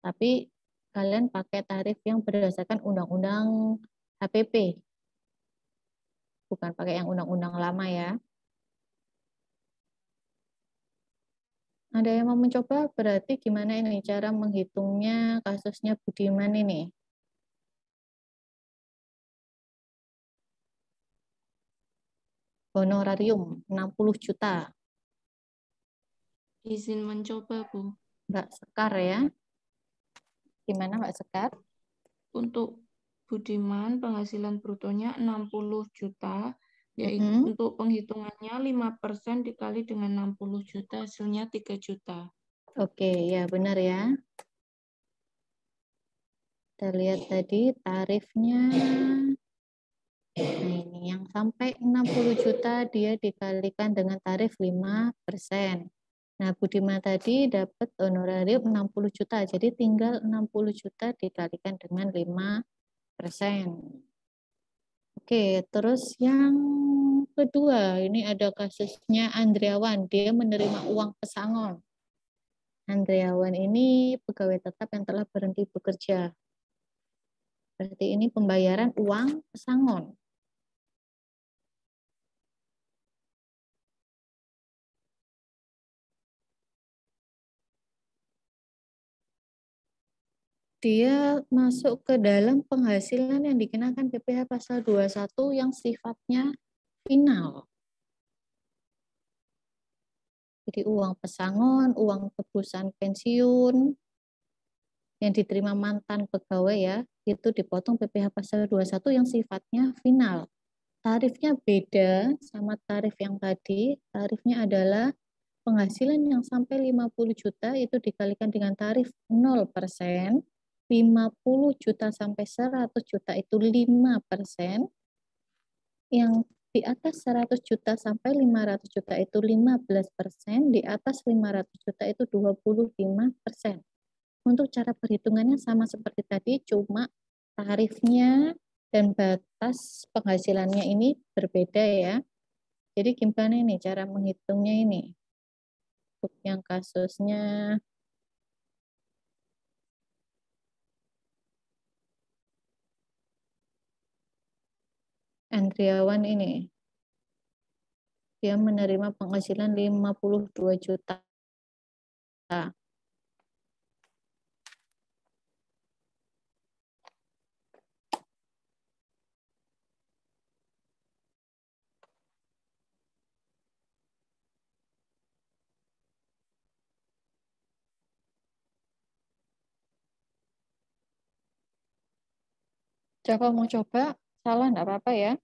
S1: Tapi kalian pakai tarif yang berdasarkan Undang-Undang HPP. Bukan pakai yang undang-undang lama ya. Ada yang mau mencoba? Berarti gimana ini cara menghitungnya kasusnya Budiman ini? Honorarium 60 juta.
S7: Izin mencoba, Bu.
S1: Mbak Sekar ya. Gimana Mbak Sekar?
S7: Untuk Budiman penghasilan brutonya 60 juta, yaitu untuk penghitungannya 5% dikali dengan 60 juta, hasilnya 3 juta.
S1: Oke, ya benar ya. Kita lihat tadi tarifnya. Nah, ini yang sampai 60 juta dia dikalikan dengan tarif 5%. Nah, Budiman tadi dapat honorarium 60 juta, jadi tinggal 60 juta dikalikan dengan 5%. Oke, terus yang kedua, ini ada kasusnya Andriawan, dia menerima uang pesangon. Andriawan ini pegawai tetap yang telah berhenti bekerja. Berarti ini pembayaran uang pesangon. Dia masuk ke dalam penghasilan yang dikenakan PPh pasal 21 yang sifatnya final. Jadi uang pesangon, uang tebusan pensiun yang diterima mantan pegawai ya, itu dipotong PPh pasal 21 yang sifatnya final. Tarifnya beda sama tarif yang tadi. Tarifnya adalah penghasilan yang sampai 50 juta itu dikalikan dengan tarif 0%. 50 juta sampai 100 juta itu 5%, yang di atas 100 juta sampai 500 juta itu 15%, di atas 500 juta itu 25%. Untuk cara perhitungannya sama seperti tadi, cuma tarifnya dan batas penghasilannya ini berbeda ya. Jadi gimana ini cara menghitungnya ini? Untuk yang kasusnya Andriawan ini, dia menerima penghasilan 52 juta. Coba mau coba, salah enggak apa-apa ya.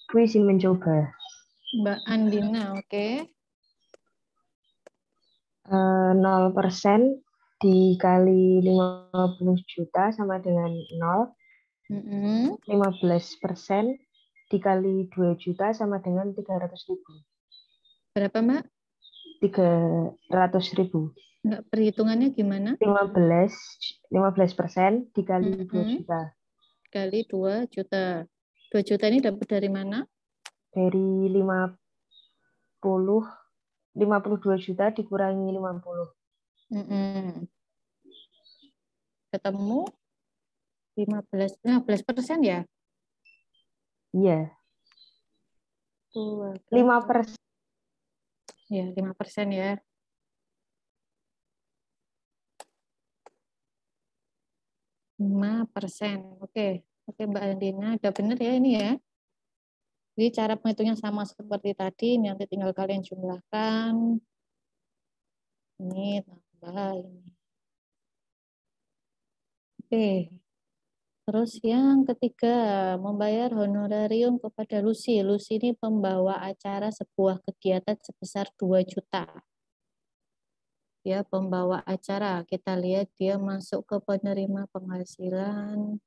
S6: Bu izin mencoba.
S1: Mbak Andina, oke.
S6: 0% dikali 50 juta sama dengan 0. 15% dikali 2 juta sama dengan 300.000.
S1: Berapa Mbak?
S6: 300.000.
S1: Enggak, perhitungannya gimana?
S6: 15% dikali 2 juta.
S1: Kali 2 juta. 2 juta ini dapat dari mana?
S6: Dari 52 juta dikurangi 50.
S1: Ketemu 15% ya?
S6: Iya.
S1: 5%. Ya, 5% ya. 5%. Oke, Mbak Andina, udah benar ya ini ya. Jadi cara penghitungnya sama seperti tadi, nanti tinggal kalian jumlahkan. Ini tambah ini. Oke. Terus yang ketiga, membayar honorarium kepada Lucy. Lucy ini pembawa acara sebuah kegiatan sebesar 2 juta. Dia pembawa acara. Kita lihat dia masuk ke penerima penghasilan.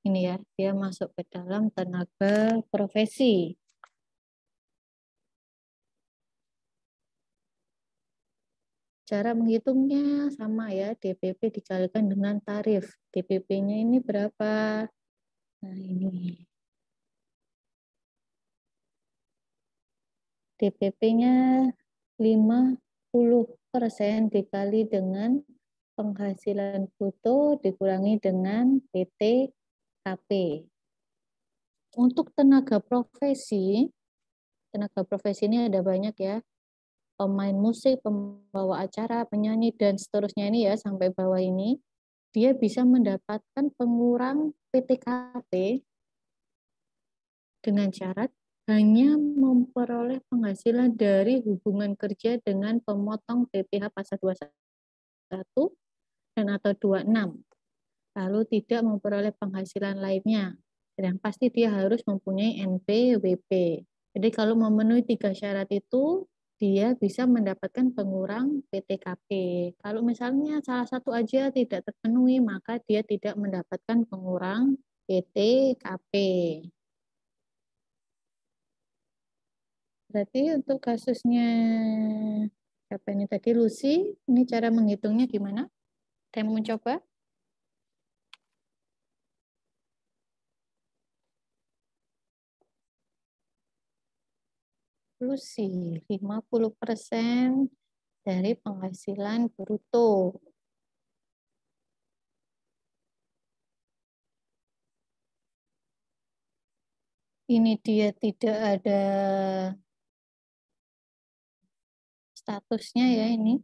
S1: Ini ya, dia masuk ke dalam tenaga profesi. Cara menghitungnya sama ya, DPP dikalikan dengan tarif. DPP-nya ini berapa? Nah ini. DPP-nya 50% dikali dengan penghasilan bruto dikurangi dengan PTKP. Untuk tenaga profesi ini ada banyak ya. Pemain musik, pembawa acara, penyanyi, dan seterusnya ini ya, sampai bawah ini. Dia bisa mendapatkan pengurang PTKP dengan syarat hanya memperoleh penghasilan dari hubungan kerja dengan pemotong PPh pasal 21 dan atau 26. Lalu tidak memperoleh penghasilan lainnya. Dan pasti dia harus mempunyai NPWP. Jadi kalau memenuhi 3 syarat itu, dia bisa mendapatkan pengurang PTKP. Kalau misalnya salah satu aja tidak terpenuhi, maka dia tidak mendapatkan pengurang PTKP. Berarti untuk kasusnya siapa ini tadi, Lucy, ini cara menghitungnya gimana? Saya mau mencoba. Lucy, 50% dari penghasilan bruto. Ini dia tidak ada statusnya ya ini.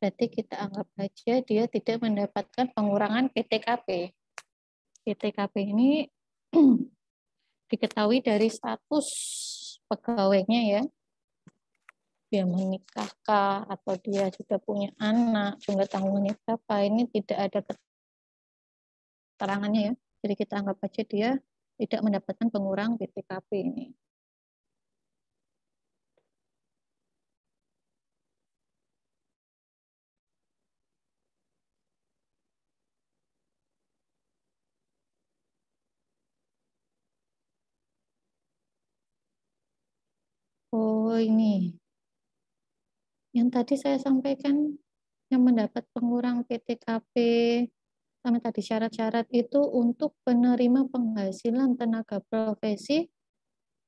S1: Berarti kita anggap aja dia tidak mendapatkan pengurangan PTKP. PTKP ini diketahui dari status pegawainya ya. Dia menikahkah atau dia sudah punya anak, jumlah tanggungannya berapa, ini tidak ada keterangannya ya. Jadi kita anggap aja dia tidak mendapatkan pengurang PTKP ini. Oh ini, yang tadi saya sampaikan, yang mendapat pengurang PTKP, sama tadi syarat-syarat itu untuk penerima penghasilan tenaga profesi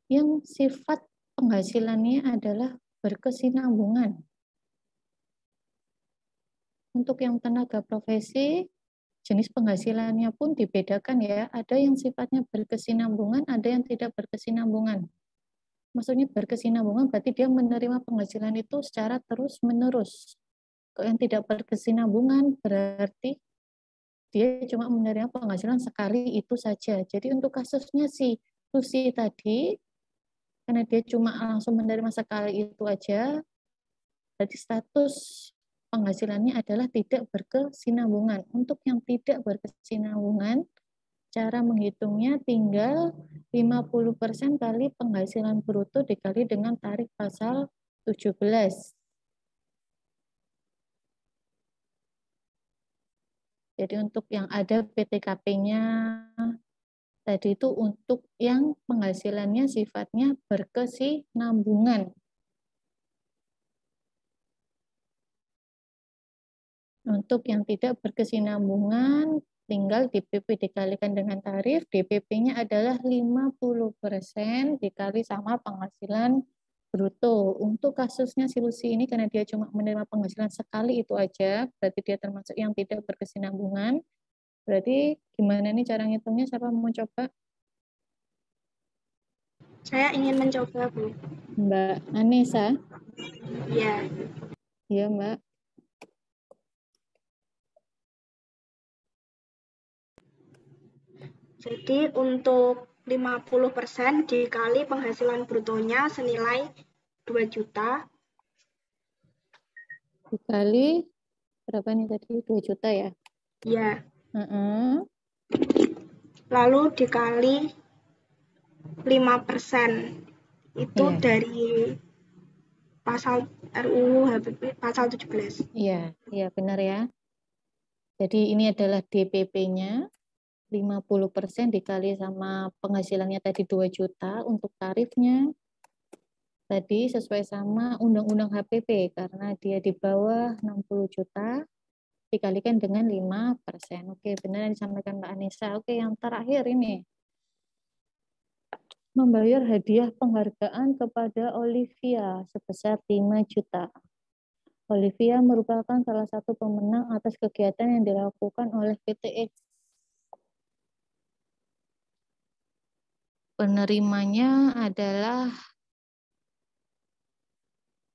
S1: yang sifat penghasilannya adalah berkesinambungan. Untuk yang tenaga profesi, jenis penghasilannya pun dibedakan ya. Ada yang sifatnya berkesinambungan, ada yang tidak berkesinambungan. Maksudnya berkesinambungan berarti dia menerima penghasilan itu secara terus-menerus. Kalau yang tidak berkesinambungan berarti dia cuma menerima penghasilan sekali itu saja. Jadi untuk kasusnya si Lucy tadi, karena dia cuma langsung menerima sekali itu aja, berarti status penghasilannya adalah tidak berkesinambungan. Untuk yang tidak berkesinambungan, cara menghitungnya tinggal 50% kali penghasilan bruto dikali dengan tarif pasal 17. Jadi untuk yang ada PTKP-nya tadi itu untuk yang penghasilannya sifatnya berkesinambungan. Untuk yang tidak berkesinambungan, tinggal DPP dikalikan dengan tarif, DPP-nya adalah 50% dikali sama penghasilan bruto. Untuk kasusnya si Lucy ini, karena dia cuma menerima penghasilan sekali itu aja, berarti dia termasuk yang tidak berkesinambungan. Berarti gimana nih cara ngitungnya? Siapa mau coba?
S3: Saya ingin mencoba, Bu.
S1: Mbak Anissa?
S3: Ya.
S1: Iya, Mbak.
S3: Jadi untuk 50% dikali penghasilan brutonya senilai 2 juta.
S1: Dikali berapa nih tadi? 2 juta ya?
S3: Ya.
S1: Uh-uh.
S3: Lalu dikali 5%. Itu
S1: Iya.
S3: dari pasal RUU HPP pasal 17.
S1: Iya, iya benar ya. Jadi ini adalah DPP-nya. 50% dikali sama penghasilannya tadi 2 juta untuk tarifnya. Tadi sesuai sama Undang-Undang HPP karena dia di bawah 60 juta dikalikan dengan 5%. Oke, benar yang disampaikan Mbak Anissa. Oke, yang terakhir ini. Membayar hadiah penghargaan kepada Olivia sebesar 5 juta. Olivia merupakan salah satu pemenang atas kegiatan yang dilakukan oleh PTX. Penerimanya adalah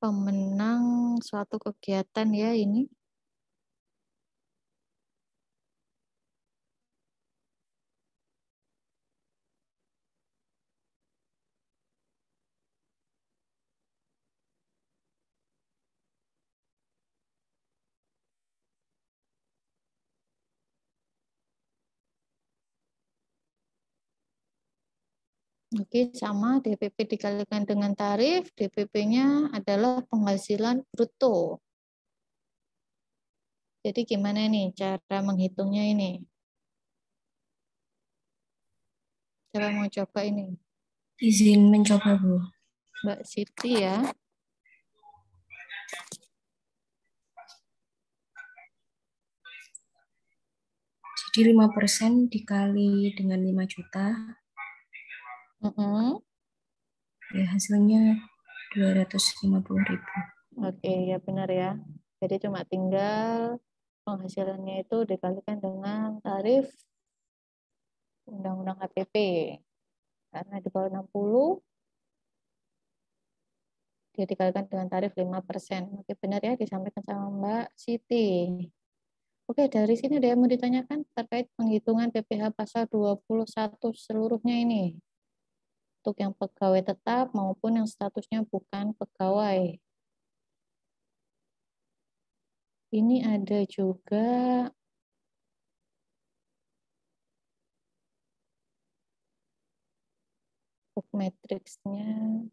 S1: pemenang suatu kegiatan ya ini. Oke, sama DPP dikalikan dengan tarif, DPP-nya adalah penghasilan bruto. Jadi gimana nih cara menghitungnya ini? Siapa mau coba ini?
S8: Izin mencoba, Bu.
S1: Mbak Siti ya.
S8: Jadi 5% dikali dengan 5 juta. Ya, hasilnya 250.000.
S1: Oke, ya benar ya. Jadi cuma tinggal penghasilannya itu dikalikan dengan tarif Undang-Undang HPP. Karena di bawah 60, dia dikalikan dengan tarif 5%. Oke, benar ya disampaikan sama Mbak Siti. Oke, dari sini ada yang mau ditanyakan terkait penghitungan PPh pasal 21 seluruhnya ini. Untuk yang pegawai tetap maupun yang statusnya bukan pegawai. Ini ada juga untuk matriksnya.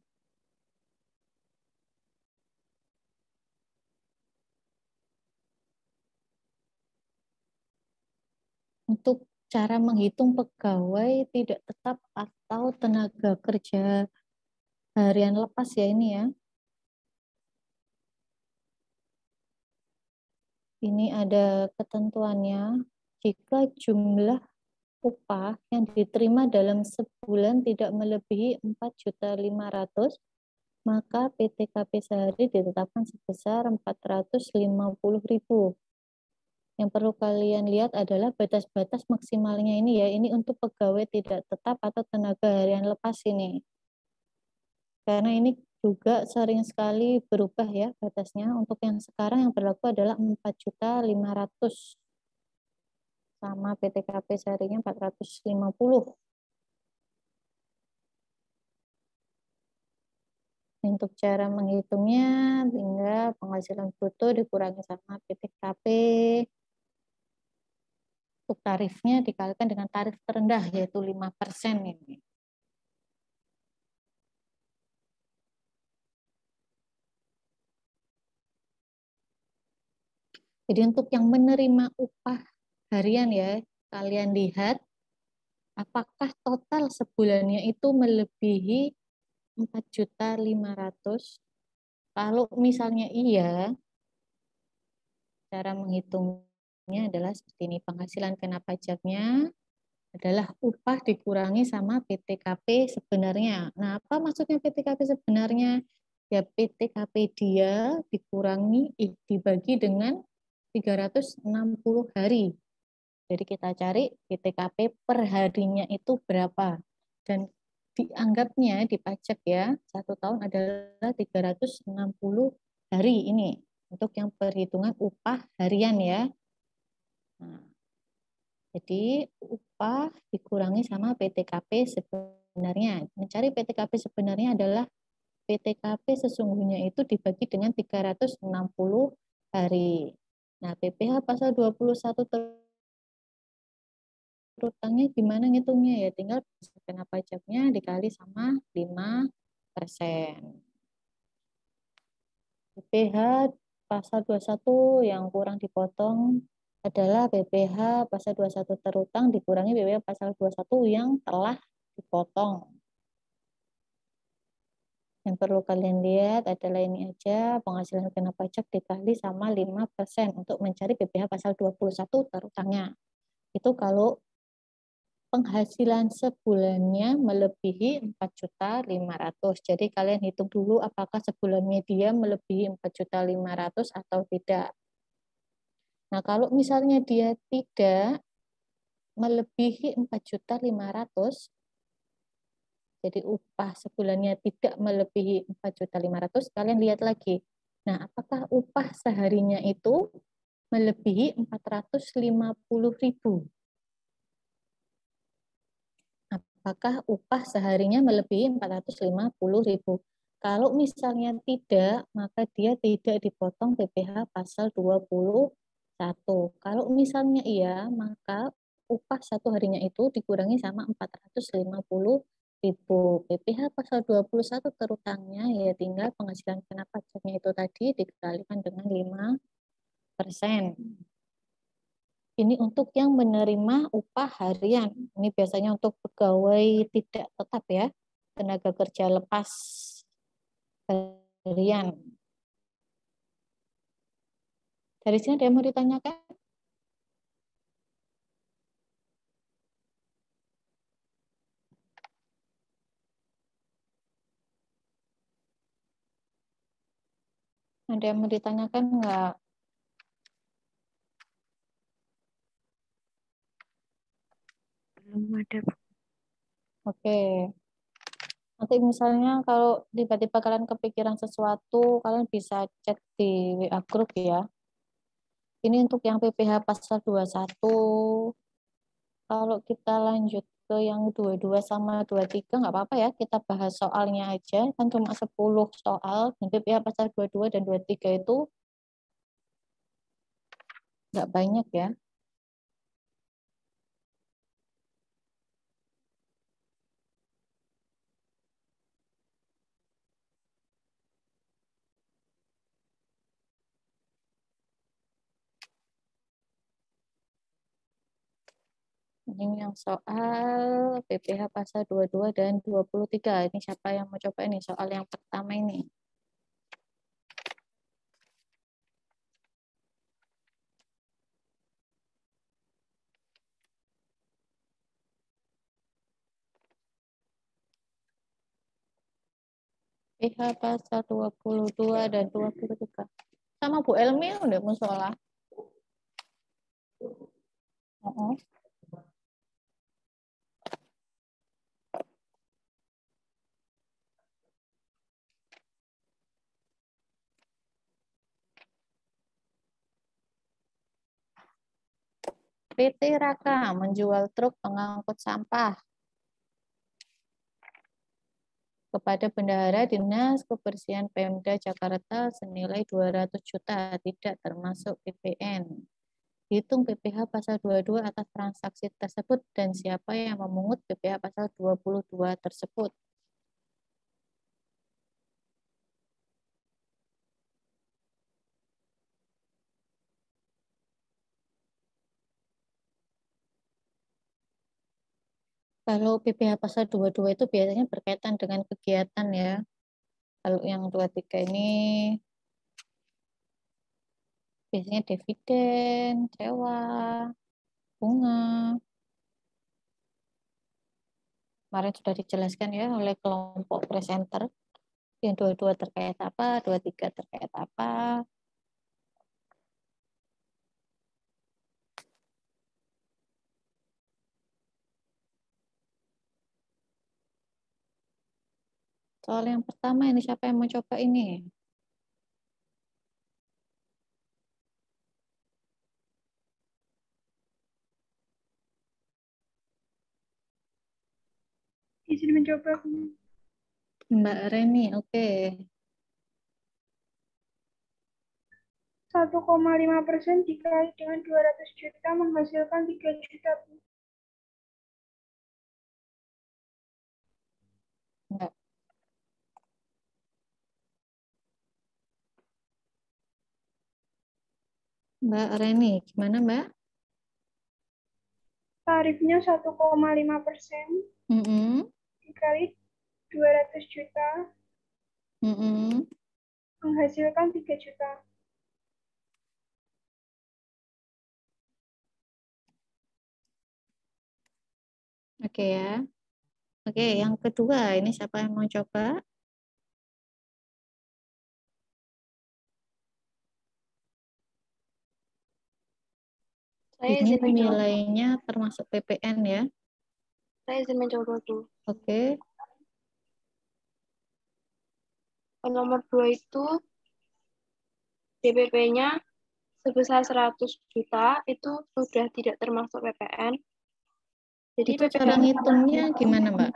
S1: Untuk cara menghitung pegawai tidak tetap atau tenaga kerja harian lepas ya ini ya. Ini ada ketentuannya. Jika jumlah upah yang diterima dalam sebulan tidak melebihi 4.500.000, maka PTKP sehari ditetapkan sebesar 450.000. Yang perlu kalian lihat adalah batas-batas maksimalnya ini ya. Ini untuk pegawai tidak tetap atau tenaga harian lepas ini. Karena ini juga sering sekali berubah ya batasnya. Untuk yang sekarang yang berlaku adalah 4.500.000. Sama PTKP seharinya 450. Untuk cara menghitungnya, tinggal penghasilan bruto dikurangi sama PTKP. Untuk tarifnya dikalikan dengan tarif terendah, yaitu 5% ini. Jadi untuk yang menerima upah harian ya, kalian lihat apakah total sebulannya itu melebihi 4.500.000. Kalau misalnya iya, cara menghitungnya adalah seperti ini. Penghasilan kena pajaknya adalah upah dikurangi sama PTKP sebenarnya. Nah, apa maksudnya PTKP sebenarnya? Ya PTKP dia dikurangi, dibagi dengan 360 hari. Jadi kita cari PTKP per harinya itu berapa. Dan dianggapnya di pajak ya, 1 tahun adalah 360 hari ini untuk yang perhitungan upah harian ya. Nah, jadi upah dikurangi sama PTKP sebenarnya. Mencari PTKP sebenarnya adalah PTKP sesungguhnya itu dibagi dengan 360 hari. Nah, PPh pasal 21 terutangnya gimana ngitungnya ya? Tinggal kena pajaknya dikali sama 5%. PPh pasal 21 yang kurang dipotong adalah PPh pasal 21 terutang dikurangi PPh pasal 21 yang telah dipotong. Yang perlu kalian lihat adalah ini aja, penghasilan kena pajak dikali sama 5% untuk mencari PPh pasal 21 terutangnya. Itu kalau penghasilan sebulannya melebihi 4.500.000. Jadi kalian hitung dulu apakah sebulannya dia melebihi 4.500.000 atau tidak. Nah, kalau misalnya dia tidak melebihi 4.500.000, jadi upah sebulannya tidak melebihi 4.500.000, kalian lihat lagi. Nah, apakah upah seharinya itu melebihi 450.000? Apakah upah seharinya melebihi 450.000? Kalau misalnya tidak, maka dia tidak dipotong PPh pasal 21. Kalau misalnya iya, maka upah satu harinya itu dikurangi sama 450.000. PPh pasal 21 terutangnya ya tinggal penghasilan kena pajaknya itu tadi dikalikan dengan 5%. Ini untuk yang menerima upah harian. Ini biasanya untuk pegawai tidak tetap ya, tenaga kerja lepas harian. Dari sini ada yang mau ditanyakan? Ada yang mau ditanyakan enggak?
S5: Belum ada, Bu.
S1: Oke. Nanti misalnya kalau tiba-tiba kalian kepikiran sesuatu, kalian bisa cek di WA group ya. Ini untuk yang PPh pasal 21. Kalau kita lanjut ke yang 22 sama 23 nggak apa-apa ya, kita bahas soalnya aja, kan cuma 10 soal, dan PPh pasal 22 dan 23 itu nggak banyak ya. Ini yang soal PPh pasal 22 dan 23. Ini siapa yang mau coba ini soal yang pertama ini? PH pasal 22 dan 23. Sama Bu Elmi udah musola. PT Raka menjual truk pengangkut sampah kepada Bendahara Dinas Kebersihan Pemda Jakarta senilai 200 juta, tidak termasuk PPN. Hitung PPh pasal 22 atas transaksi tersebut dan siapa yang memungut PPh pasal 22 tersebut. Kalau PPh pasal 22 itu biasanya berkaitan dengan kegiatan ya. Kalau yang 23 ini biasanya dividen, sewa, bunga. Kemarin sudah dijelaskan ya oleh kelompok presenter. Yang 22 terkait apa, 23 terkait apa. Soal yang pertama ini siapa yang mau coba ini?
S2: Izin mencoba.
S1: Mbak Reni, oke.
S2: 1,5% dikali dengan 200 juta menghasilkan 3 juta.
S1: Enggak. Mbak Reni, gimana Mbak?
S2: Tarifnya 1,5% dikali 200 juta menghasilkan 3 juta.
S1: Oke ya. Oke, yang kedua ini siapa yang mau coba?
S3: Saya
S1: Ini
S3: izin mencoba.
S1: nilainya termasuk PPN ya.
S3: Saya izin mencoba, Bu.
S1: Oke.
S3: Nomor 2 itu DPP-nya sebesar 100 juta, itu sudah tidak termasuk PPN. Jadi
S1: Itu cara ngitungnya gimana, Mbak?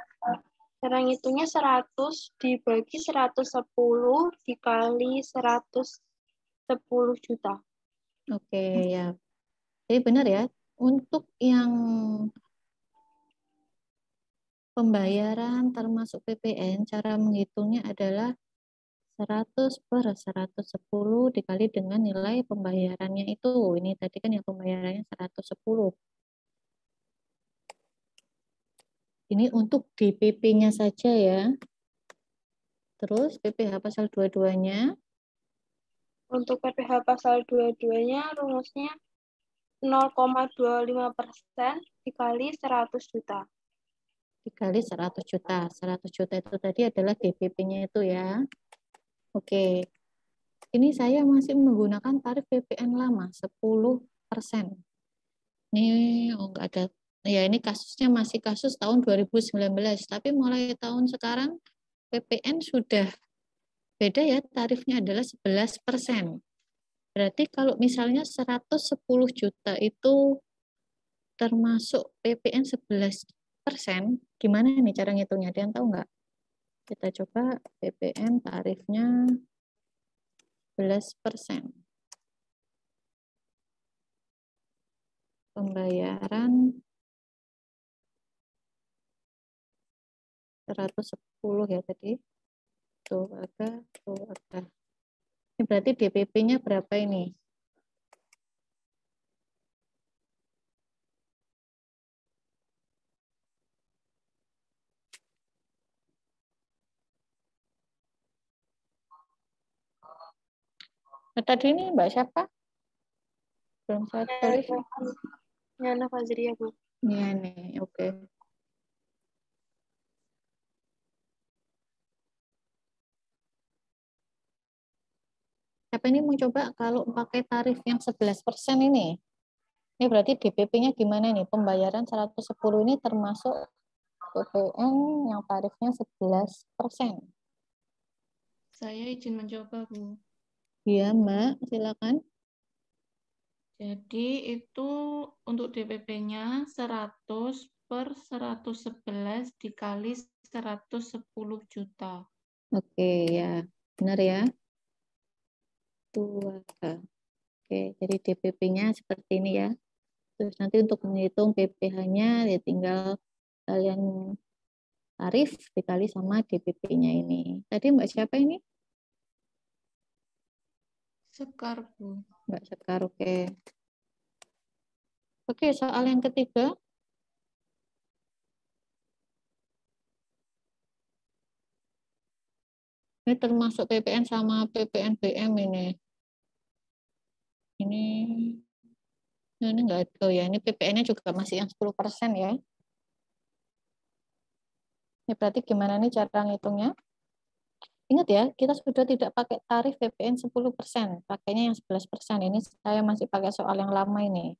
S3: Cara ngitungnya 100 dibagi 110 dikali 110 juta.
S1: Oke, ya. Jadi benar ya, untuk yang pembayaran termasuk PPN, cara menghitungnya adalah 100 per 110 dikali dengan nilai pembayarannya itu. Ini tadi kan yang pembayarannya 110. Ini untuk DPP-nya saja ya. Terus PPh pasal 22-nya.
S3: Untuk PPh pasal 22-nya rumusnya 0,25% dikali 100 juta.
S1: Dikali 100 juta. 100 juta itu tadi adalah DPP-nya itu ya. Oke. Ini saya masih menggunakan tarif PPN lama 10%. Ini enggak ada. Ya, ini kasusnya masih kasus tahun 2019, tapi mulai tahun sekarang PPN sudah beda ya, tarifnya adalah 11%. Berarti kalau misalnya 110 juta itu termasuk PPN 11%, gimana nih cara ngitungnya? Ada yang tahu nggak? Kita coba PPN tarifnya 11%. Pembayaran 110 ya tadi. Tuh ada. Ini berarti DPP-nya berapa ini? Nah, tadi ini Mbak siapa? Belum saya tulis.
S3: Yana Fazria, Bu.
S1: Iya nih, oke. Siapa ini mau coba kalau pakai tarif yang 11% ini? Ini berarti DPP-nya gimana nih? Pembayaran 110 ini termasuk PPN yang tarifnya 11%.
S7: Saya izin mencoba, Bu.
S1: Iya, Mbak, silakan.
S7: Jadi itu untuk DPP-nya 100 per 111 dikali 110 juta.
S1: Oke, ya. Benar ya. 2K. Oke, jadi DPP-nya seperti ini ya. Terus nanti untuk menghitung PPh-nya ya tinggal kalian tarif dikali sama DPP-nya ini. Tadi Mbak siapa ini?
S7: Sekar, Bu.
S1: Mbak Sekar, oke. Oke, soal yang ketiga. Ini termasuk PPN sama PPNBM ini. Ini enggak ada. Oh ya, ini PPN-nya juga masih yang 10% ya. Ini berarti gimana nih cara ngitungnya? Ingat ya, kita sudah tidak pakai tarif PPN 10%, pakainya yang 11%. Ini saya masih pakai soal yang lama ini.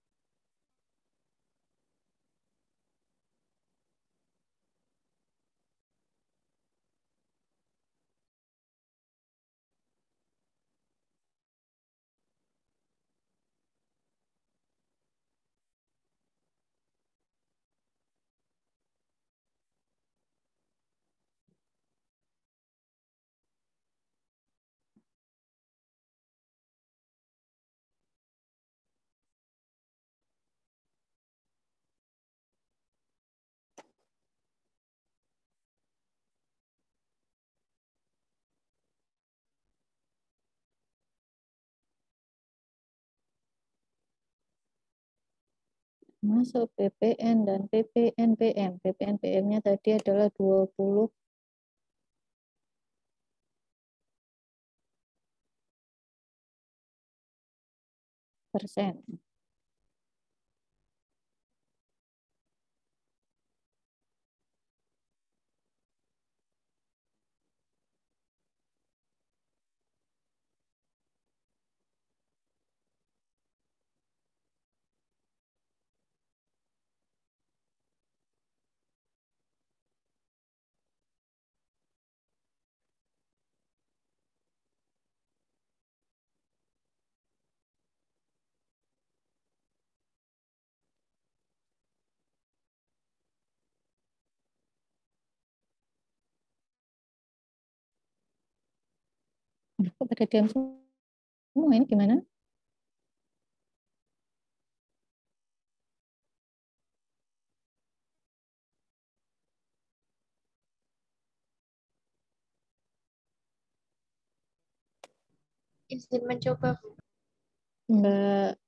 S1: Masuk PPN dan PPNBM. PPNBM-nya tadi adalah 20%. Kok pada diam semua, ini gimana?
S3: Izin mencoba, Bu.
S1: Mbak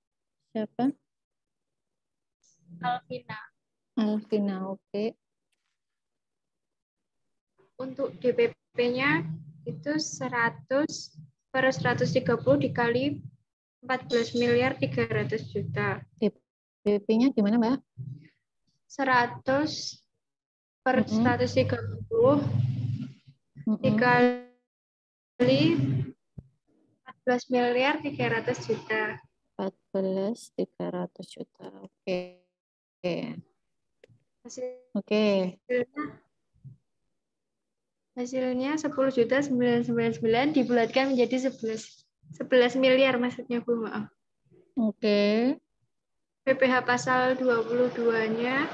S1: siapa?
S3: Alvina.
S1: Alvina, oke.
S2: Untuk DPP-nya itu 100/130 dikali 14.300.000.000.
S1: DPP-nya gimana, Mbak?
S2: 100/130 dikali 14.300.000.000.
S1: 14.300 juta. Oke. Oke.
S2: Hasilnya 10.999 dibulatkan menjadi 11 miliar maksudnya, Bu, maaf.
S1: Oke.
S2: PPh pasal 22-nya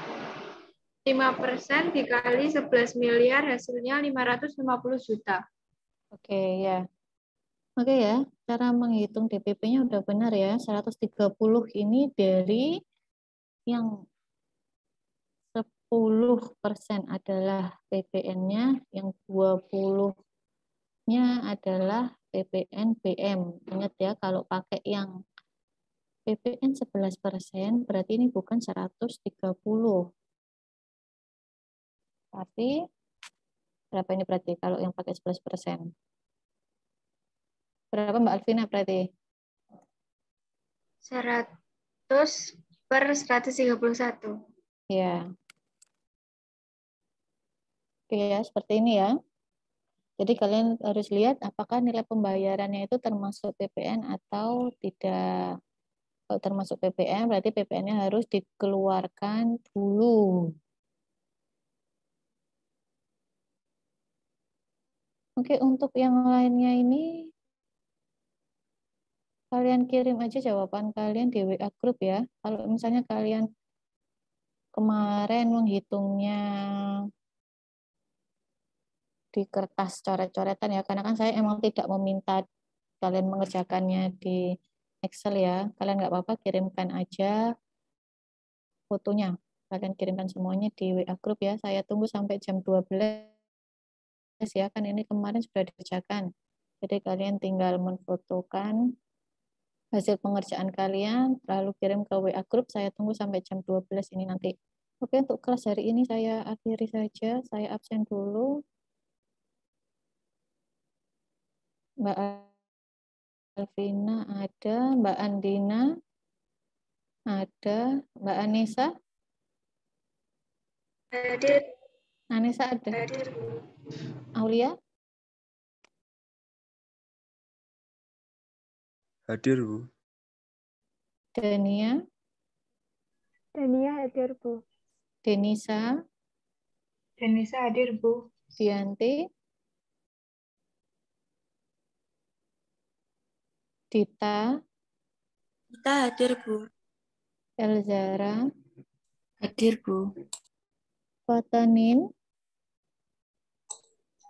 S2: 5% dikali 11 miliar hasilnya 550 juta.
S1: Oke, ya. Oke ya, cara menghitung DPP-nya udah benar ya. 130 ini dari yang 10% adalah PPN-nya, yang 20-nya adalah PPNBM. Ingat ya, kalau pakai yang PPN 11%, berarti ini bukan 130. Tapi, berapa ini berarti kalau yang pakai 11%? Berapa Mbak Alvina berarti?
S2: 100/131.
S1: Ya. Oke ya, seperti ini ya. Jadi kalian harus lihat apakah nilai pembayarannya itu termasuk PPN atau tidak. Kalau termasuk PPN, berarti PPN-nya harus dikeluarkan dulu. Oke, untuk yang lainnya ini, kalian kirim aja jawaban kalian di WA Group ya. Kalau misalnya kalian kemarin menghitungnya di kertas coret-coretan ya, karena kan saya emang tidak meminta kalian mengerjakannya di Excel ya. Kalian nggak apa-apa, kirimkan aja fotonya. Kalian kirimkan semuanya di WA Group ya. Saya tunggu sampai jam 12 ya, kan ini kemarin sudah dikerjakan. Jadi kalian tinggal menfotokan hasil pengerjaan kalian, lalu kirim ke WA Group. Saya tunggu sampai jam 12 ini nanti. Oke, untuk kelas hari ini saya akhiri saja. Saya absen dulu. Mbak Alvina ada, Mbak Andina ada, Mbak Anissa?
S2: Hadir.
S1: Anissa ada?
S2: Hadir.
S1: Aulia?
S9: Hadir, Bu.
S1: Dania?
S4: Dania hadir, Bu.
S1: Denisa?
S2: Denisa hadir, Bu.
S1: Dianti? Dita?
S8: Kita hadir, Bu.
S1: Elzara?
S8: Hadir, Bu.
S1: Fatanin?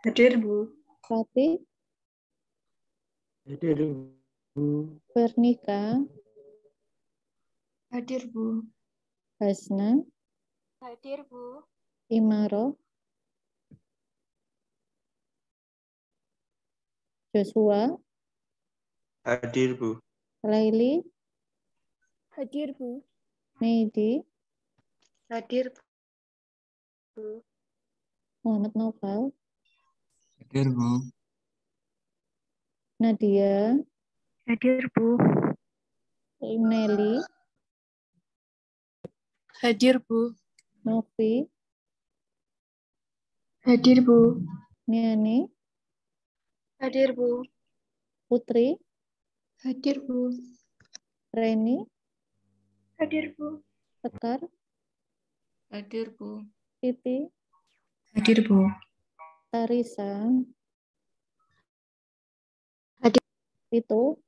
S2: Hadir, Bu.
S1: Fatih?
S9: Hadir, Bu.
S1: Pernika?
S2: Hadir, Bu.
S1: Hasna?
S2: Hadir, Bu.
S1: Imaro? Joshua?
S9: Hadir, Bu.
S1: Laili?
S4: Hadir, Bu.
S1: Meidi?
S8: Hadir, Bu.
S1: Muhammad Noval,
S9: Hadir, Bu.
S1: Nadia,
S5: Hadir, Bu.
S1: Nelly,
S3: Hadir, Bu.
S1: Novi,
S2: Hadir, Bu.
S1: Niani,
S8: Hadir, Bu.
S1: Putri,
S2: Hadir, Bu.
S1: Reni,
S2: Hadir, Bu.
S1: Sekar,
S7: Hadir, Bu.
S1: Titi,
S2: Hadir, Bu.
S1: Tarisa,
S8: Hadir.
S1: Tito,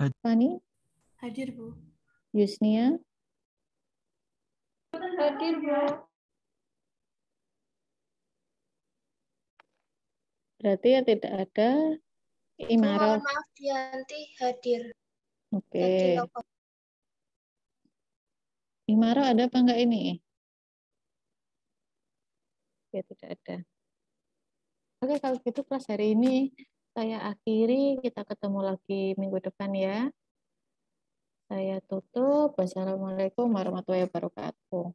S9: Hadir.
S1: Fani,
S3: Hadir, Bu.
S1: Yusnia,
S2: Hadir, Bu.
S1: berarti ya tidak ada Imaroh.
S8: Mohon maaf, Dianti hadir.
S1: Oke.
S8: Tadi logop.
S1: Imaroh ada apa enggak ini? Ya tidak ada. Oke, kalau gitu kelas hari ini saya akhiri. Kita ketemu lagi minggu depan ya. Saya tutup. Wassalamualaikum warahmatullahi wabarakatuh.